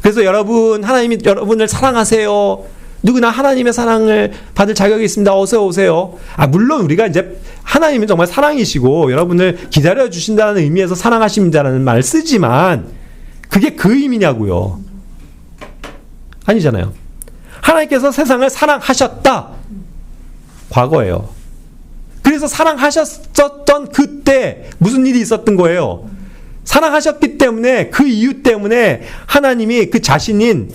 그래서 여러분, 하나님이 여러분을 사랑하세요. 누구나 하나님의 사랑을 받을 자격이 있습니다. 어서 오세요. 물론 우리가 이제 하나님은 정말 사랑이시고 여러분을 기다려 주신다는 의미에서 사랑하십니다라는 말을 쓰지만 그게 그 의미냐고요. 아니잖아요. 하나님께서 세상을 사랑하셨다. 과거예요. 그래서 사랑하셨던 그때 무슨 일이 있었던 거예요? 사랑하셨기 때문에 그 이유 때문에 하나님이 그 자신을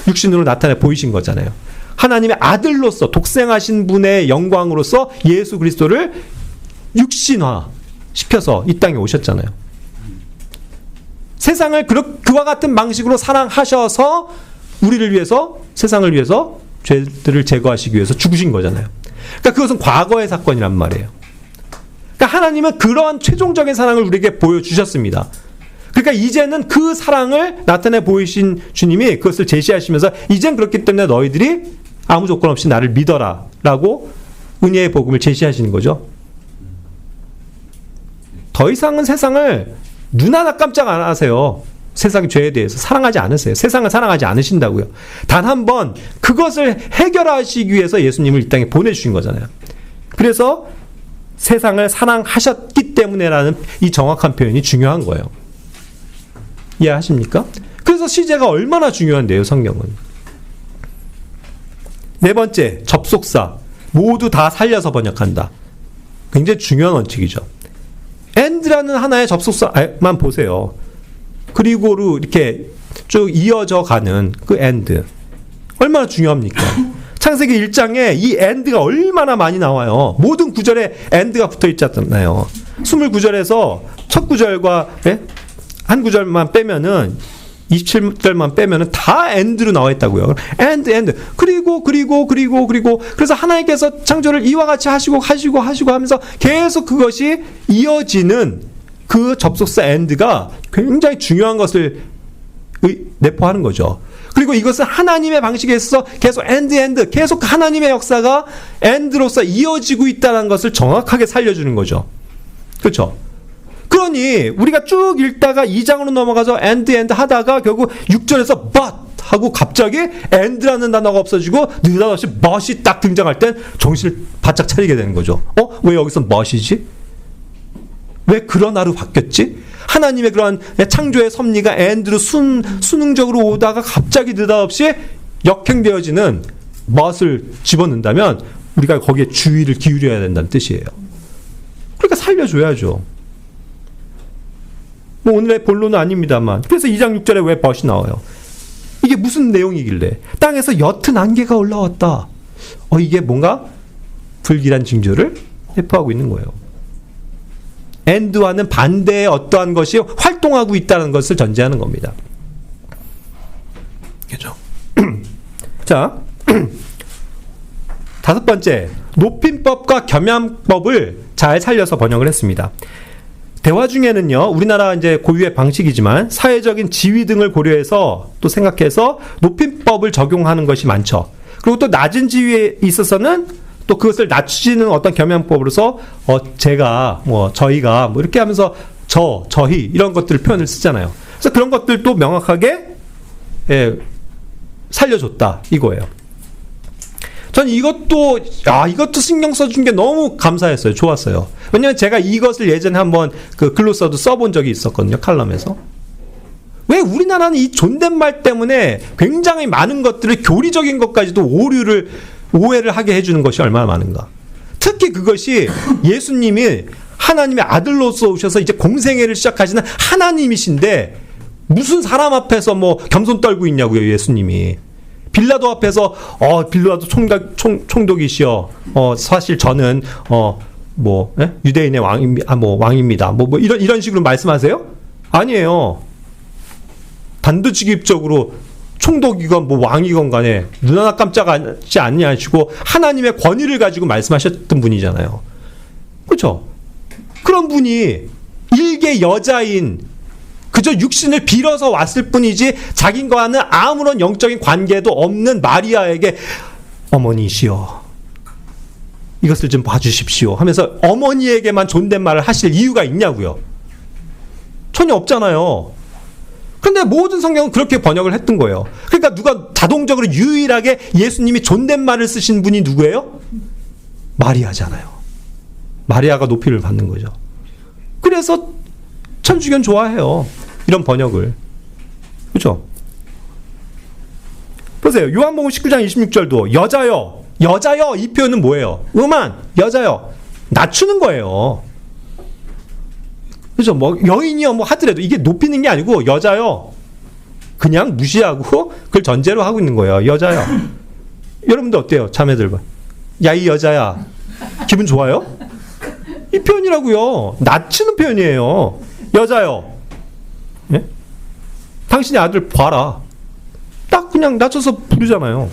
육신으로 나타내 보이신 거잖아요. 하나님의 아들로서 독생하신 분의 영광으로서 예수 그리스도를 육신화 시켜서 이 땅에 오셨잖아요. 세상을 그와 같은 방식으로 사랑하셔서 우리를 위해서, 세상을 위해서 죄들을 제거하시기 위해서 죽으신 거잖아요. 그러니까 그것은 과거의 사건이란 말이에요. 그러니까 하나님은 그러한 최종적인 사랑을 우리에게 보여주셨습니다. 그러니까 이제는 그 사랑을 나타내 보이신 주님이 그것을 제시하시면서 이젠 그렇기 때문에 너희들이 아무 조건 없이 나를 믿어라 라고 은혜의 복음을 제시하시는 거죠. 더 이상은 세상을 눈 하나 깜짝 안 하세요. 세상의 죄에 대해서 사랑하지 않으세요. 세상을 사랑하지 않으신다고요. 단 한 번 그것을 해결하시기 위해서 예수님을 이 땅에 보내주신 거잖아요. 그래서 세상을 사랑하셨기 때문에라는 이 정확한 표현이 중요한 거예요. 이해하십니까? 그래서 시제가 얼마나 중요한데요, 성경은. 네 번째, 접속사. 모두 다 살려서 번역한다. 굉장히 중요한 원칙이죠. and라는 하나의 접속사만 보세요. 그리고로 이렇게 쭉 이어져 가는 그 and. 얼마나 중요합니까? 창세기 1장에 이 and가 얼마나 많이 나와요. 모든 구절에 and가 붙어 있잖아요. 29절에서 첫 구절과 한 구절만 빼면은 27절만 빼면은 다 and로 나와 있다고요. and 그리고 그래서 하나님께서 창조를 이와 같이 하시고 하면서 계속 그것이 이어지는 그 접속사 and가 굉장히 중요한 것을 내포하는 거죠. 그리고 이것은 하나님의 방식에 있어서 계속 and 계속 하나님의 역사가 and로서 이어지고 있다는 것을 정확하게 살려주는 거죠. 그렇죠? 그러니 우리가 쭉 읽다가 2장으로 넘어가서 and 하다가 결국 6절에서 but 하고 갑자기 and라는 단어가 없어지고 느닷없이 but이 딱 등장할 땐 정신을 바짝 차리게 되는 거죠. 왜 여기서 but이지? 왜 그러나로 바뀌었지? 하나님의 그러한 창조의 섭리가 and로 순응적으로 오다가 갑자기 느닷없이 역행되어지는 but을 집어넣는다면 우리가 거기에 주의를 기울여야 된다는 뜻이에요. 그러니까 살려줘야죠. 뭐 오늘의 본론은 아닙니다만. 그래서 2장 6절에 왜 but이 나와요? 이게 무슨 내용이길래? 땅에서 옅은 안개가 올라왔다. 이게 뭔가 불길한 징조를 내포하고 있는 거예요. and와는 반대의 어떠한 것이 활동하고 있다는 것을 전제하는 겁니다. 그죠? 자, 다섯 번째, 높임법과 겸양법을 잘 살려서 번역을 했습니다. 대화 중에는요, 우리나라 이제 고유의 방식이지만 사회적인 지위 등을 고려해서 또 생각해서 높임법을 적용하는 것이 많죠. 그리고 또 낮은 지위에 있어서는 또 그것을 낮추는 어떤 겸양법으로서 제가 저희가 이렇게 하면서 저희 이런 것들 표현을 쓰잖아요. 그래서 그런 것들도 명확하게 살려줬다 이거예요. 전 이것도 신경 써준 게 너무 감사했어요. 좋았어요. 왜냐면 제가 이것을 예전에 한번 그 글로서도 써본 적이 있었거든요. 칼럼에서. 왜 우리나라는 이 존댓말 때문에 굉장히 많은 것들을 교리적인 것까지도 오해를 하게 해주는 것이 얼마나 많은가. 특히 그것이 예수님이 하나님의 아들로서 오셔서 이제 공생애를 시작하시는 하나님이신데 무슨 사람 앞에서 뭐 겸손 떨고 있냐고요. 예수님이. 빌라도 앞에서 빌라도 총독이시여. 사실 저는 유대인의 왕입니다. 이런 식으로 말씀하세요? 아니에요. 단도직입적으로 총독이건 왕이건 간에 눈 하나 깜짝하지 않냐시고 하나님의 권위를 가지고 말씀하셨던 분이잖아요. 그렇죠? 그런 분이 일개 여자인 그저 육신을 빌어서 왔을 뿐이지 자기과는 아무런 영적인 관계도 없는 마리아에게 어머니시여 이것을 좀 봐주십시오 하면서 어머니에게만 존댓말을 하실 이유가 있냐고요. 전혀 없잖아요. 근데 모든 성경은 그렇게 번역을 했던 거예요. 그러니까 누가 자동적으로 유일하게 예수님이 존댓말을 쓰신 분이 누구예요? 마리아잖아요. 마리아가 높이를 받는 거죠. 그래서 천주교는 좋아해요. 이런 번역을. 그렇죠? 보세요. 요한복음 19장 26절도 여자여 이 표현은 뭐예요? 여자여 낮추는 거예요. 그죠? 여인이요 하더라도 이게 높이는 게 아니고 여자요. 그냥 무시하고 그걸 전제로 하고 있는 거예요. 여자요. 여러분들 어때요? 자매들 봐. 야, 이 여자야. 기분 좋아요? 이 표현이라고요. 낮추는 표현이에요. 여자요. 예? 당신의 아들 봐라. 딱 그냥 낮춰서 부르잖아요.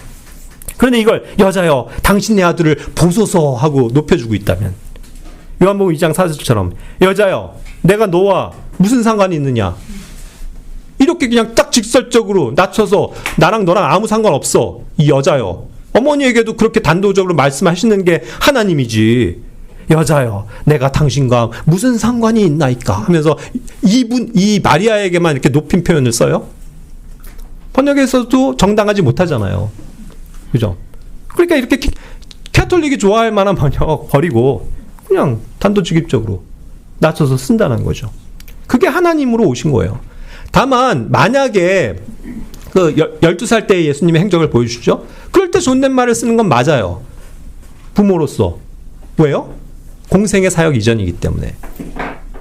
그런데 이걸 여자요. 당신의 아들을 보소서 하고 높여주고 있다면 요한복음 2장 4절처럼 여자요. 내가 너와 무슨 상관이 있느냐. 이렇게 그냥 딱 직설적으로 낮춰서 나랑 너랑 아무 상관없어. 이 여자요. 어머니에게도 그렇게 단도적으로 말씀하시는 게 하나님이지. 여자요. 내가 당신과 무슨 상관이 있나이까 하면서 이 마리아에게만 이렇게 높인 표현을 써요. 번역에서도 정당하지 못하잖아요. 그죠? 그러니까 이렇게 캐톨릭이 좋아할 만한 번역 버리고 그냥 단도직입적으로 낮춰서 쓴다는 거죠. 그게 하나님으로 오신 거예요. 다만 만약에 그 12살 때 예수님의 행적을 보여주시죠. 그럴 때 존댓말을 쓰는 건 맞아요. 부모로서. 왜요? 공생애 사역 이전이기 때문에.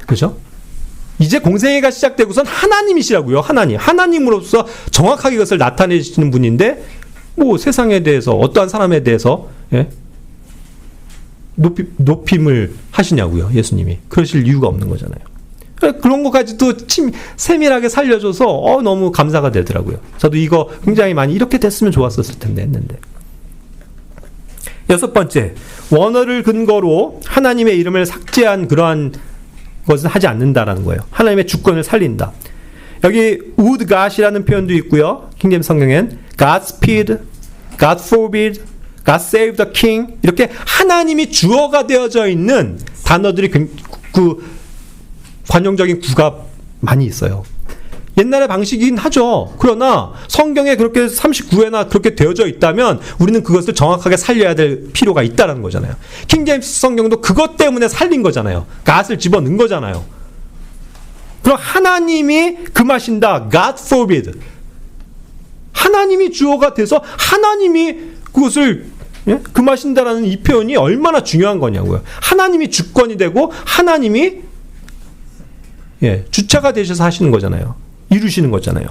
그죠? 이제 공생애가 시작되고선 하나님이시라고요. 하나님으로서 정확하게 이것을 나타내시는 분인데 세상에 대해서 어떠한 사람에 대해서 높임을 하시냐고요. 예수님이. 그러실 이유가 없는 거잖아요. 그런 것까지도 세밀하게 살려줘서 너무 감사가 되더라고요. 저도 이거 굉장히 많이 이렇게 됐으면 좋았었을 텐데 했는데. 6번째, 원어를 근거로 하나님의 이름을 삭제한 그러한 것은 하지 않는다라는 거예요. 하나님의 주권을 살린다. 여기 would God이라는 표현도 있고요. 킹제임스 성경엔 Godspeed, God forbid, God save the king 이렇게 하나님이 주어가 되어져 있는 단어들이 그 관용적인 구가 많이 있어요. 옛날의 방식이긴 하죠. 그러나 성경에 그렇게 39회나 그렇게 되어져 있다면 우리는 그것을 정확하게 살려야 될 필요가 있다는 거잖아요. 킹제임스 성경도 그것 때문에 살린 거잖아요. God을 집어넣은 거잖아요. 그럼 하나님이 금하신다. God forbid. 하나님이 주어가 돼서 하나님이 그것을 금하신다라는 이 표현이 얼마나 중요한 거냐고요. 하나님이 주권이 되고 하나님이 주체가 되셔서 하시는 거잖아요. 이루시는 거잖아요.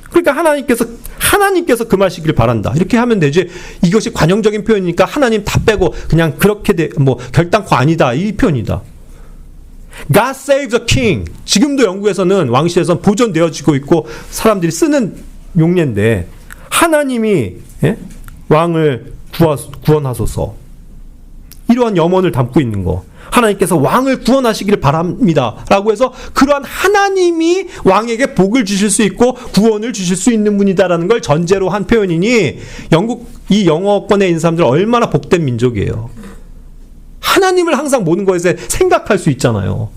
그러니까 하나님께서 금하시길 바란다. 이렇게 하면 되지. 이것이 관용적인 표현이니까 하나님 다 빼고 그냥 그렇게 결단코 아니다. 이 표현이다. God save the king. 지금도 영국에서는 왕실에서는 보존되어지고 있고 사람들이 쓰는 용례인데 하나님이 왕을 구원하소서. 이러한 염원을 담고 있는 거. 하나님께서 왕을 구원하시기를 바랍니다. 라고 해서 그러한 하나님이 왕에게 복을 주실 수 있고 구원을 주실 수 있는 분이다라는 걸 전제로 한 표현이니 이 영어권에 있는 사람들 얼마나 복된 민족이에요. 하나님을 항상 모든 것에 생각할 수 있잖아요.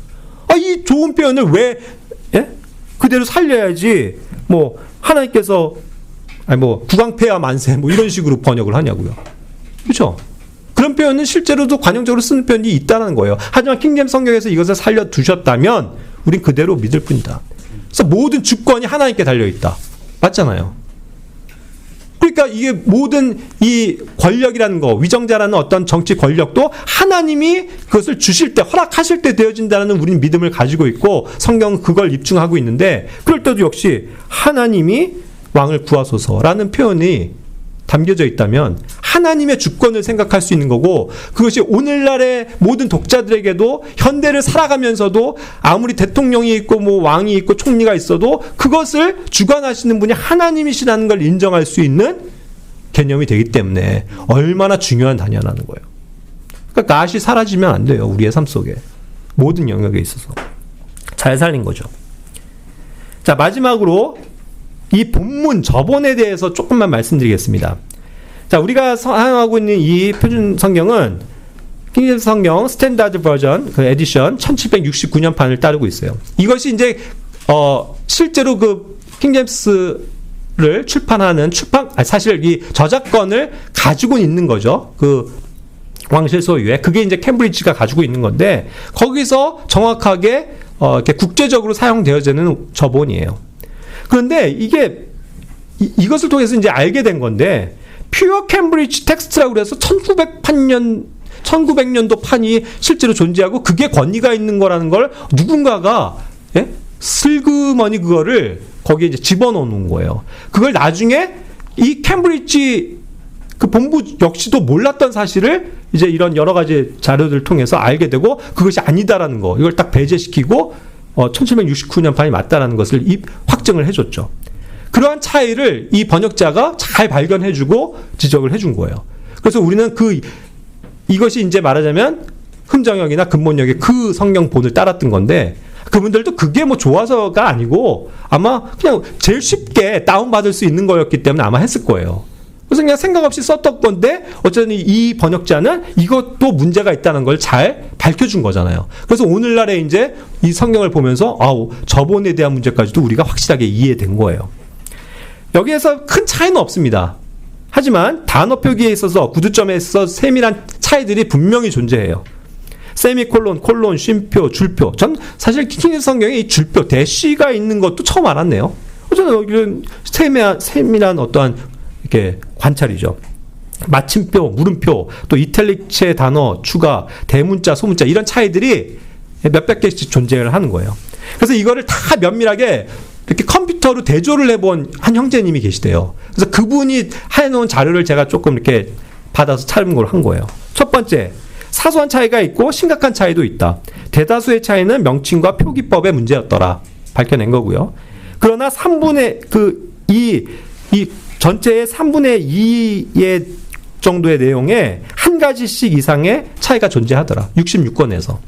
이 이 좋은 표현을 왜 그대로 살려야지 뭐 하나님께서 뭐 국왕폐하 만세 뭐 이런 식으로 번역을 하냐고요. 그렇죠? 그런 표현은 실제로도 관용적으로 쓰는 표현이 있다는 거예요. 하지만 킹제임스 성경에서 이것을 살려두셨다면 우린 그대로 믿을 뿐이다. 그래서 모든 주권이 하나님께 달려있다. 맞잖아요. 그러니까 이게 모든 이 권력이라는 거, 위정자라는 어떤 정치 권력도 하나님이 그것을 주실 때, 허락하실 때 되어진다는 우리는 믿음을 가지고 있고 성경은 그걸 입증하고 있는데, 그럴 때도 역시 하나님이 왕을 구하소서라는 표현이 담겨져 있다면 하나님의 주권을 생각할 수 있는 거고, 그것이 오늘날의 모든 독자들에게도 현대를 살아가면서도 아무리 대통령이 있고 뭐 왕이 있고 총리가 있어도 그것을 주관하시는 분이 하나님이시라는 걸 인정할 수 있는 개념이 되기 때문에 얼마나 중요한 단어라는 거예요. 그러니까 낫이 사라지면 안 돼요. 우리의 삶 속에 모든 영역에 있어서 잘 살린 거죠. 자, 마지막으로 이 본문 저본에 대해서 조금만 말씀드리겠습니다. 자, 우리가 사용하고 있는 이 표준 성경은 킹제임스 성경 스탠다드 버전 그 에디션 1769년판을 따르고 있어요. 이것이 이제 실제로 그 킹제임스를 출판하는 사실 이 저작권을 가지고 있는 거죠. 그 왕실 소유에. 그게 이제 캠브리지가 가지고 있는 건데 거기서 정확하게 이렇게 국제적으로 사용되어지는 저본이에요. 그런데 이것을 통해서 이제 알게 된 건데, 퓨어 캠브리지 텍스트라고 그래서 1900년도 판이 실제로 존재하고 그게 권위가 있는 거라는 걸 누군가가 슬그머니 그거를 거기에 이제 집어넣는 거예요. 그걸 나중에 이 캠브리지 그 본부 역시도 몰랐던 사실을 이제 이런 여러 가지 자료들을 통해서 알게 되고 그것이 아니다라는 거, 이걸 딱 배제시키고 1769년판이 맞다라는 것을 확증을 해줬죠. 그러한 차이를 이 번역자가 잘 발견해주고 지적을 해준 거예요. 그래서 우리는 이것이 이제 말하자면 흠정역이나 근본역의 그 성경본을 따랐던 건데, 그분들도 그게 뭐 좋아서가 아니고 아마 그냥 제일 쉽게 다운받을 수 있는 거였기 때문에 아마 했을 거예요. 그래서 그냥 생각 없이 썼던 건데 어쨌든 이 번역자는 이것도 문제가 있다는 걸 잘 밝혀준 거잖아요. 그래서 오늘날에 이제 이 성경을 보면서 저본에 대한 문제까지도 우리가 확실하게 이해된 거예요. 여기에서 큰 차이는 없습니다. 하지만 단어 표기에 있어서 구두점에 있어서 세밀한 차이들이 분명히 존재해요. 세미콜론, 콜론, 쉼표, 줄표. 전 사실 킹제임스 성경에 이 줄표, 대쉬가 있는 것도 처음 알았네요. 어쨌든 이런 세밀한 어떠한 이렇게 관찰이죠. 마침표, 물음표, 또 이탈릭체 단어 추가, 대문자, 소문자 이런 차이들이 몇백 개씩 존재를 하는 거예요. 그래서 이거를 다 면밀하게 이렇게 컴퓨터로 대조를 해본 한 형제님이 계시대요. 그래서 그분이 해놓은 자료를 제가 조금 이렇게 받아서 참고를 한 거예요. 첫 번째, 사소한 차이가 있고 심각한 차이도 있다. 대다수의 차이는 명칭과 표기법의 문제였더라. 밝혀낸 거고요. 그러나 3분의 이 전체의 3분의 2의 정도의 내용에 한 가지씩 이상의 차이가 존재하더라. 66권에서.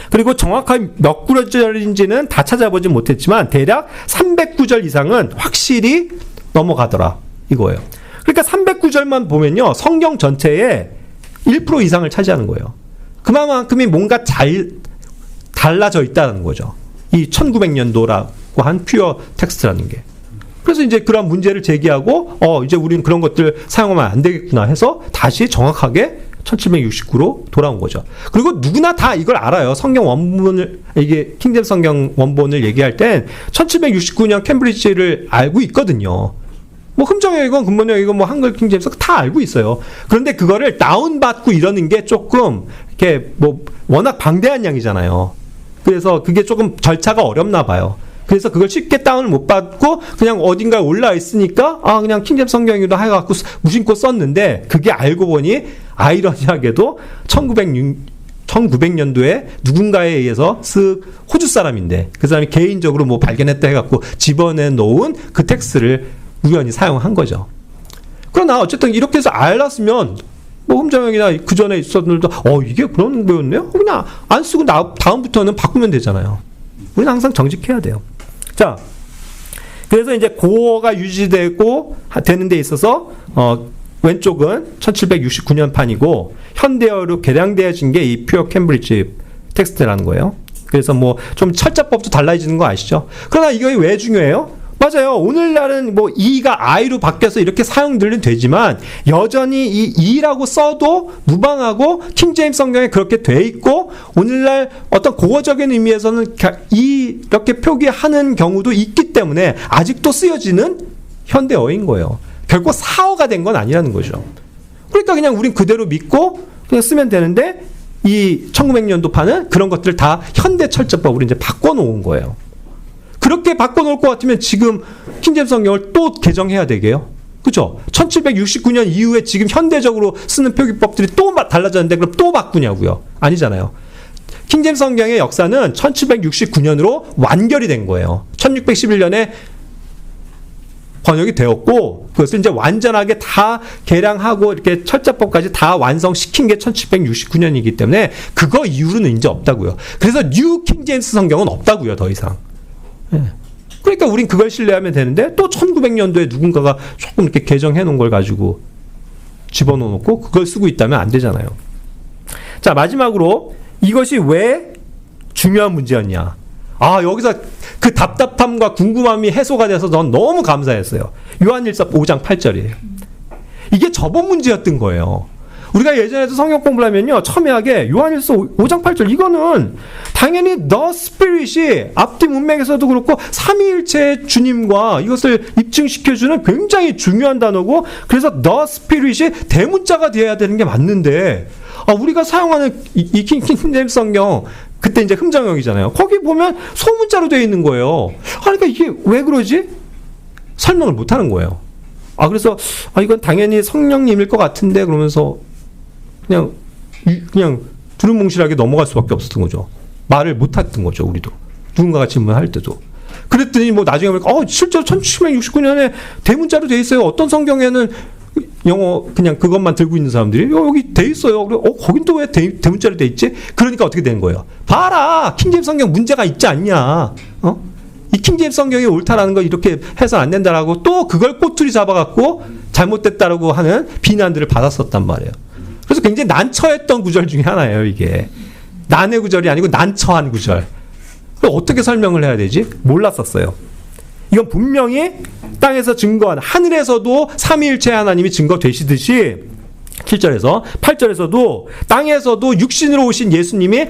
그리고 정확하게 몇 구절인지는 다 찾아보지 못했지만 대략 300구절 이상은 확실히 넘어가더라. 이거예요. 그러니까 300구절만 보면요, 성경 전체의 1% 이상을 차지하는 거예요. 그만큼이 뭔가 달라져 있다는 거죠. 이 1900년도라고 한 퓨어 텍스트라는 게. 그래서 이제 그런 문제를 제기하고 이제 우리는 그런 것들 사용하면 안 되겠구나 해서 다시 정확하게 1769로 돌아온 거죠. 그리고 누구나 다 이걸 알아요. 성경 원본을, 이게 킹제임스 성경 원본을 얘기할 땐 1769년 캠브리지를 알고 있거든요. 뭐 흠정역이건 근본역이건 뭐 한글 킹제임스 다 알고 있어요. 그런데 그거를 다운받고 이러는 게 조금 이렇게 뭐 워낙 방대한 양이잖아요. 그래서 그게 조금 절차가 어렵나 봐요. 그래서 그걸 쉽게 다운을 못 받고 그냥 어딘가에 올라 있으니까 그냥 킹제임스 성경이기도 해갖고 무심코 썼는데, 그게 알고 보니 아이러니하게도 1900년도에 누군가에 의해서 호주 사람인데 그 사람이 개인적으로 뭐 발견했다 해갖고 집어내 놓은 그 텍스트를 우연히 사용한 거죠. 그러나 어쨌든 이렇게 해서 알았으면 뭐 흠정역이나 그 전에 있었던 분들도 이게 그런 거였네요? 그냥 안 쓰고 다음부터는 바꾸면 되잖아요. 우리는 항상 정직해야 돼요. 자, 그래서 이제 고어가 유지되고 되는 데 있어서 왼쪽은 1769년 판이고 현대어로 개량되어진 게 이 퓨어 캠브리지 텍스트라는 거예요. 그래서 뭐 좀 철자법도 달라지는 거 아시죠? 그러나 이게 왜 중요해요? 맞아요. 오늘날은 뭐 E가 I로 바뀌어서 이렇게 사용들은 되지만 여전히 이 E라고 써도 무방하고 킹제임스 성경에 그렇게 돼 있고 오늘날 어떤 고어적인 의미에서는 이렇게 표기하는 경우도 있기 때문에 아직도 쓰여지는 현대어인 거예요. 결코 사어가 된 건 아니라는 거죠. 그러니까 그냥 우린 그대로 믿고 그냥 쓰면 되는데 이 1900년도판은 그런 것들을 다 현대 철자법으로 이제 바꿔놓은 거예요. 그렇게 바꿔놓을 것 같으면 지금 킹제임스 성경을 또 개정해야 되게요. 그죠? 1769년 이후에 지금 현대적으로 쓰는 표기법들이 또 달라졌는데 그럼 또 바꾸냐고요? 아니잖아요. 킹제임스 성경의 역사는 1769년으로 완결이 된 거예요. 1611년에 번역이 되었고 그것을 이제 완전하게 다 개량하고 이렇게 철자법까지 다 완성시킨 게 1769년이기 때문에 그거 이후로는 이제 없다고요. 그래서 뉴 킹제임스 성경은 없다고요, 더 이상. 그러니까 우린 그걸 신뢰하면 되는데 또 1900년도에 누군가가 조금 이렇게 개정해 놓은 걸 가지고 집어넣고 그걸 쓰고 있다면 안 되잖아요. 자, 마지막으로 이것이 왜 중요한 문제였냐. 여기서 그 답답함과 궁금함이 해소가 돼서 전 너무 감사했어요. 요한일서 5장 8절이에요. 이게 저번 문제였던 거예요. 우리가 예전에도 성경 공부를 하면요, 첨예하게 요한일서 5장 8절 이거는 당연히 The Spirit이 앞뒤 문맥에서도 그렇고 삼위일체의 주님과 이것을 입증시켜주는 굉장히 중요한 단어고 그래서 The Spirit이 대문자가 되어야 되는 게 맞는데 우리가 사용하는 이 킹제임스 성경 그때 이제 흠정역이잖아요. 거기 보면 소문자로 되어 있는 거예요. 그러니까 이게 왜 그러지? 설명을 못 하는 거예요. 그래서 이건 당연히 성령님일 것 같은데 그러면서 그냥 두루뭉실하게 넘어갈 수밖에 없었던 거죠. 말을 못 했던 거죠, 우리도. 누군가가 질문할 때도. 그랬더니 뭐 나중에 보니까 실제로 1769년에 대문자로 돼 있어요. 어떤 성경에는 영어 그냥 그것만 들고 있는 사람들이 여기 돼 있어요. 그래, 거긴 또 왜 대문자로 돼 있지? 그러니까 어떻게 된 거예요? 봐라, 킹제임스 성경 문제가 있지 않냐? 이 킹제임스 성경이 옳다라는 걸 이렇게 해서 안 된다라고 또 그걸 꼬투리 잡아갖고 잘못됐다라고 하는 비난들을 받았었단 말이에요. 그래서 굉장히 난처했던 구절 중에 하나예요, 이게. 난의 구절이 아니고 난처한 구절. 어떻게 설명을 해야 되지? 몰랐었어요. 이건 분명히 땅에서 증거한, 하늘에서도 삼위일체 하나님이 증거되시듯이 7절에서 8절에서도 땅에서도 육신으로 오신 예수님이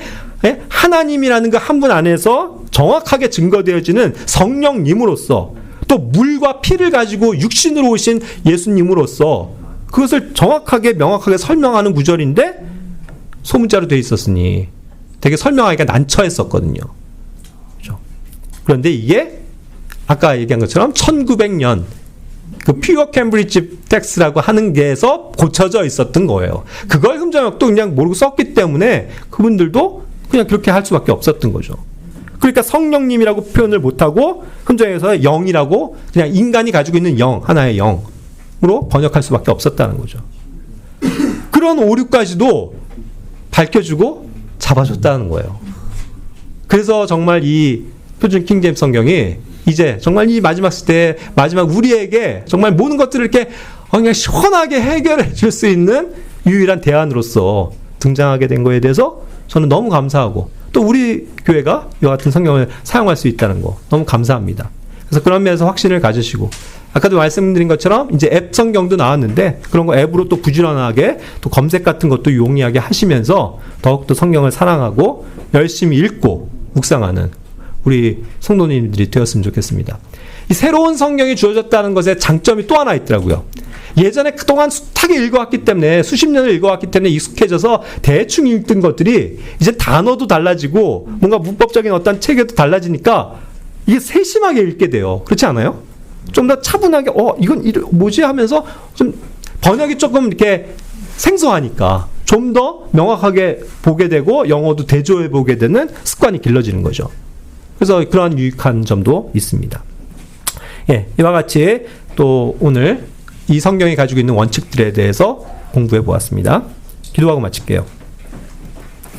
하나님이라는 그 한 분 안에서 정확하게 증거되어지는 성령님으로서 또 물과 피를 가지고 육신으로 오신 예수님으로서 그것을 정확하게 명확하게 설명하는 구절인데 소문자로 되어 있었으니 되게 설명하기가 난처했었거든요. 그렇죠? 그런데 이게 아까 얘기한 것처럼 1900년 그 퓨어 캠브리지 텍스라고 하는 게에서 고쳐져 있었던 거예요. 그걸 흠정역도 그냥 모르고 썼기 때문에 그분들도 그냥 그렇게 할 수밖에 없었던 거죠. 그러니까 성령님이라고 표현을 못하고 흠정역에서 영이라고 그냥 인간이 가지고 있는 영, 하나의 영으로 번역할 수밖에 없었다는 거죠. 그런 오류까지도 밝혀주고 잡아줬다는 거예요. 그래서 정말 이 표준 킹제임스 성경이 이제 정말 이 마지막 시대에 마지막 우리에게 정말 모든 것들을 이렇게 그냥 시원하게 해결해 줄 수 있는 유일한 대안으로서 등장하게 된 거에 대해서 저는 너무 감사하고 또 우리 교회가 이와 같은 성경을 사용할 수 있다는 거 너무 감사합니다. 그래서 그런 면에서 확신을 가지시고 아까도 말씀드린 것처럼 이제 앱 성경도 나왔는데 그런 거 앱으로 또 부지런하게 또 검색 같은 것도 용이하게 하시면서 더욱더 성경을 사랑하고 열심히 읽고 묵상하는 우리 성도님들이 되었으면 좋겠습니다. 이 새로운 성경이 주어졌다는 것에 장점이 또 하나 있더라고요. 예전에 그동안 숱하게 읽어왔기 때문에 수십 년을 읽어왔기 때문에 익숙해져서 대충 읽던 것들이 이제 단어도 달라지고 뭔가 문법적인 어떤 체계도 달라지니까 이게 세심하게 읽게 돼요. 그렇지 않아요? 좀 더 차분하게 이건 뭐지 하면서 좀 번역이 조금 이렇게 생소하니까 좀 더 명확하게 보게 되고 영어도 대조해 보게 되는 습관이 길러지는 거죠. 그래서 그러한 유익한 점도 있습니다. 이와 같이 또 오늘 이 성경이 가지고 있는 원칙들에 대해서 공부해 보았습니다. 기도하고 마칠게요.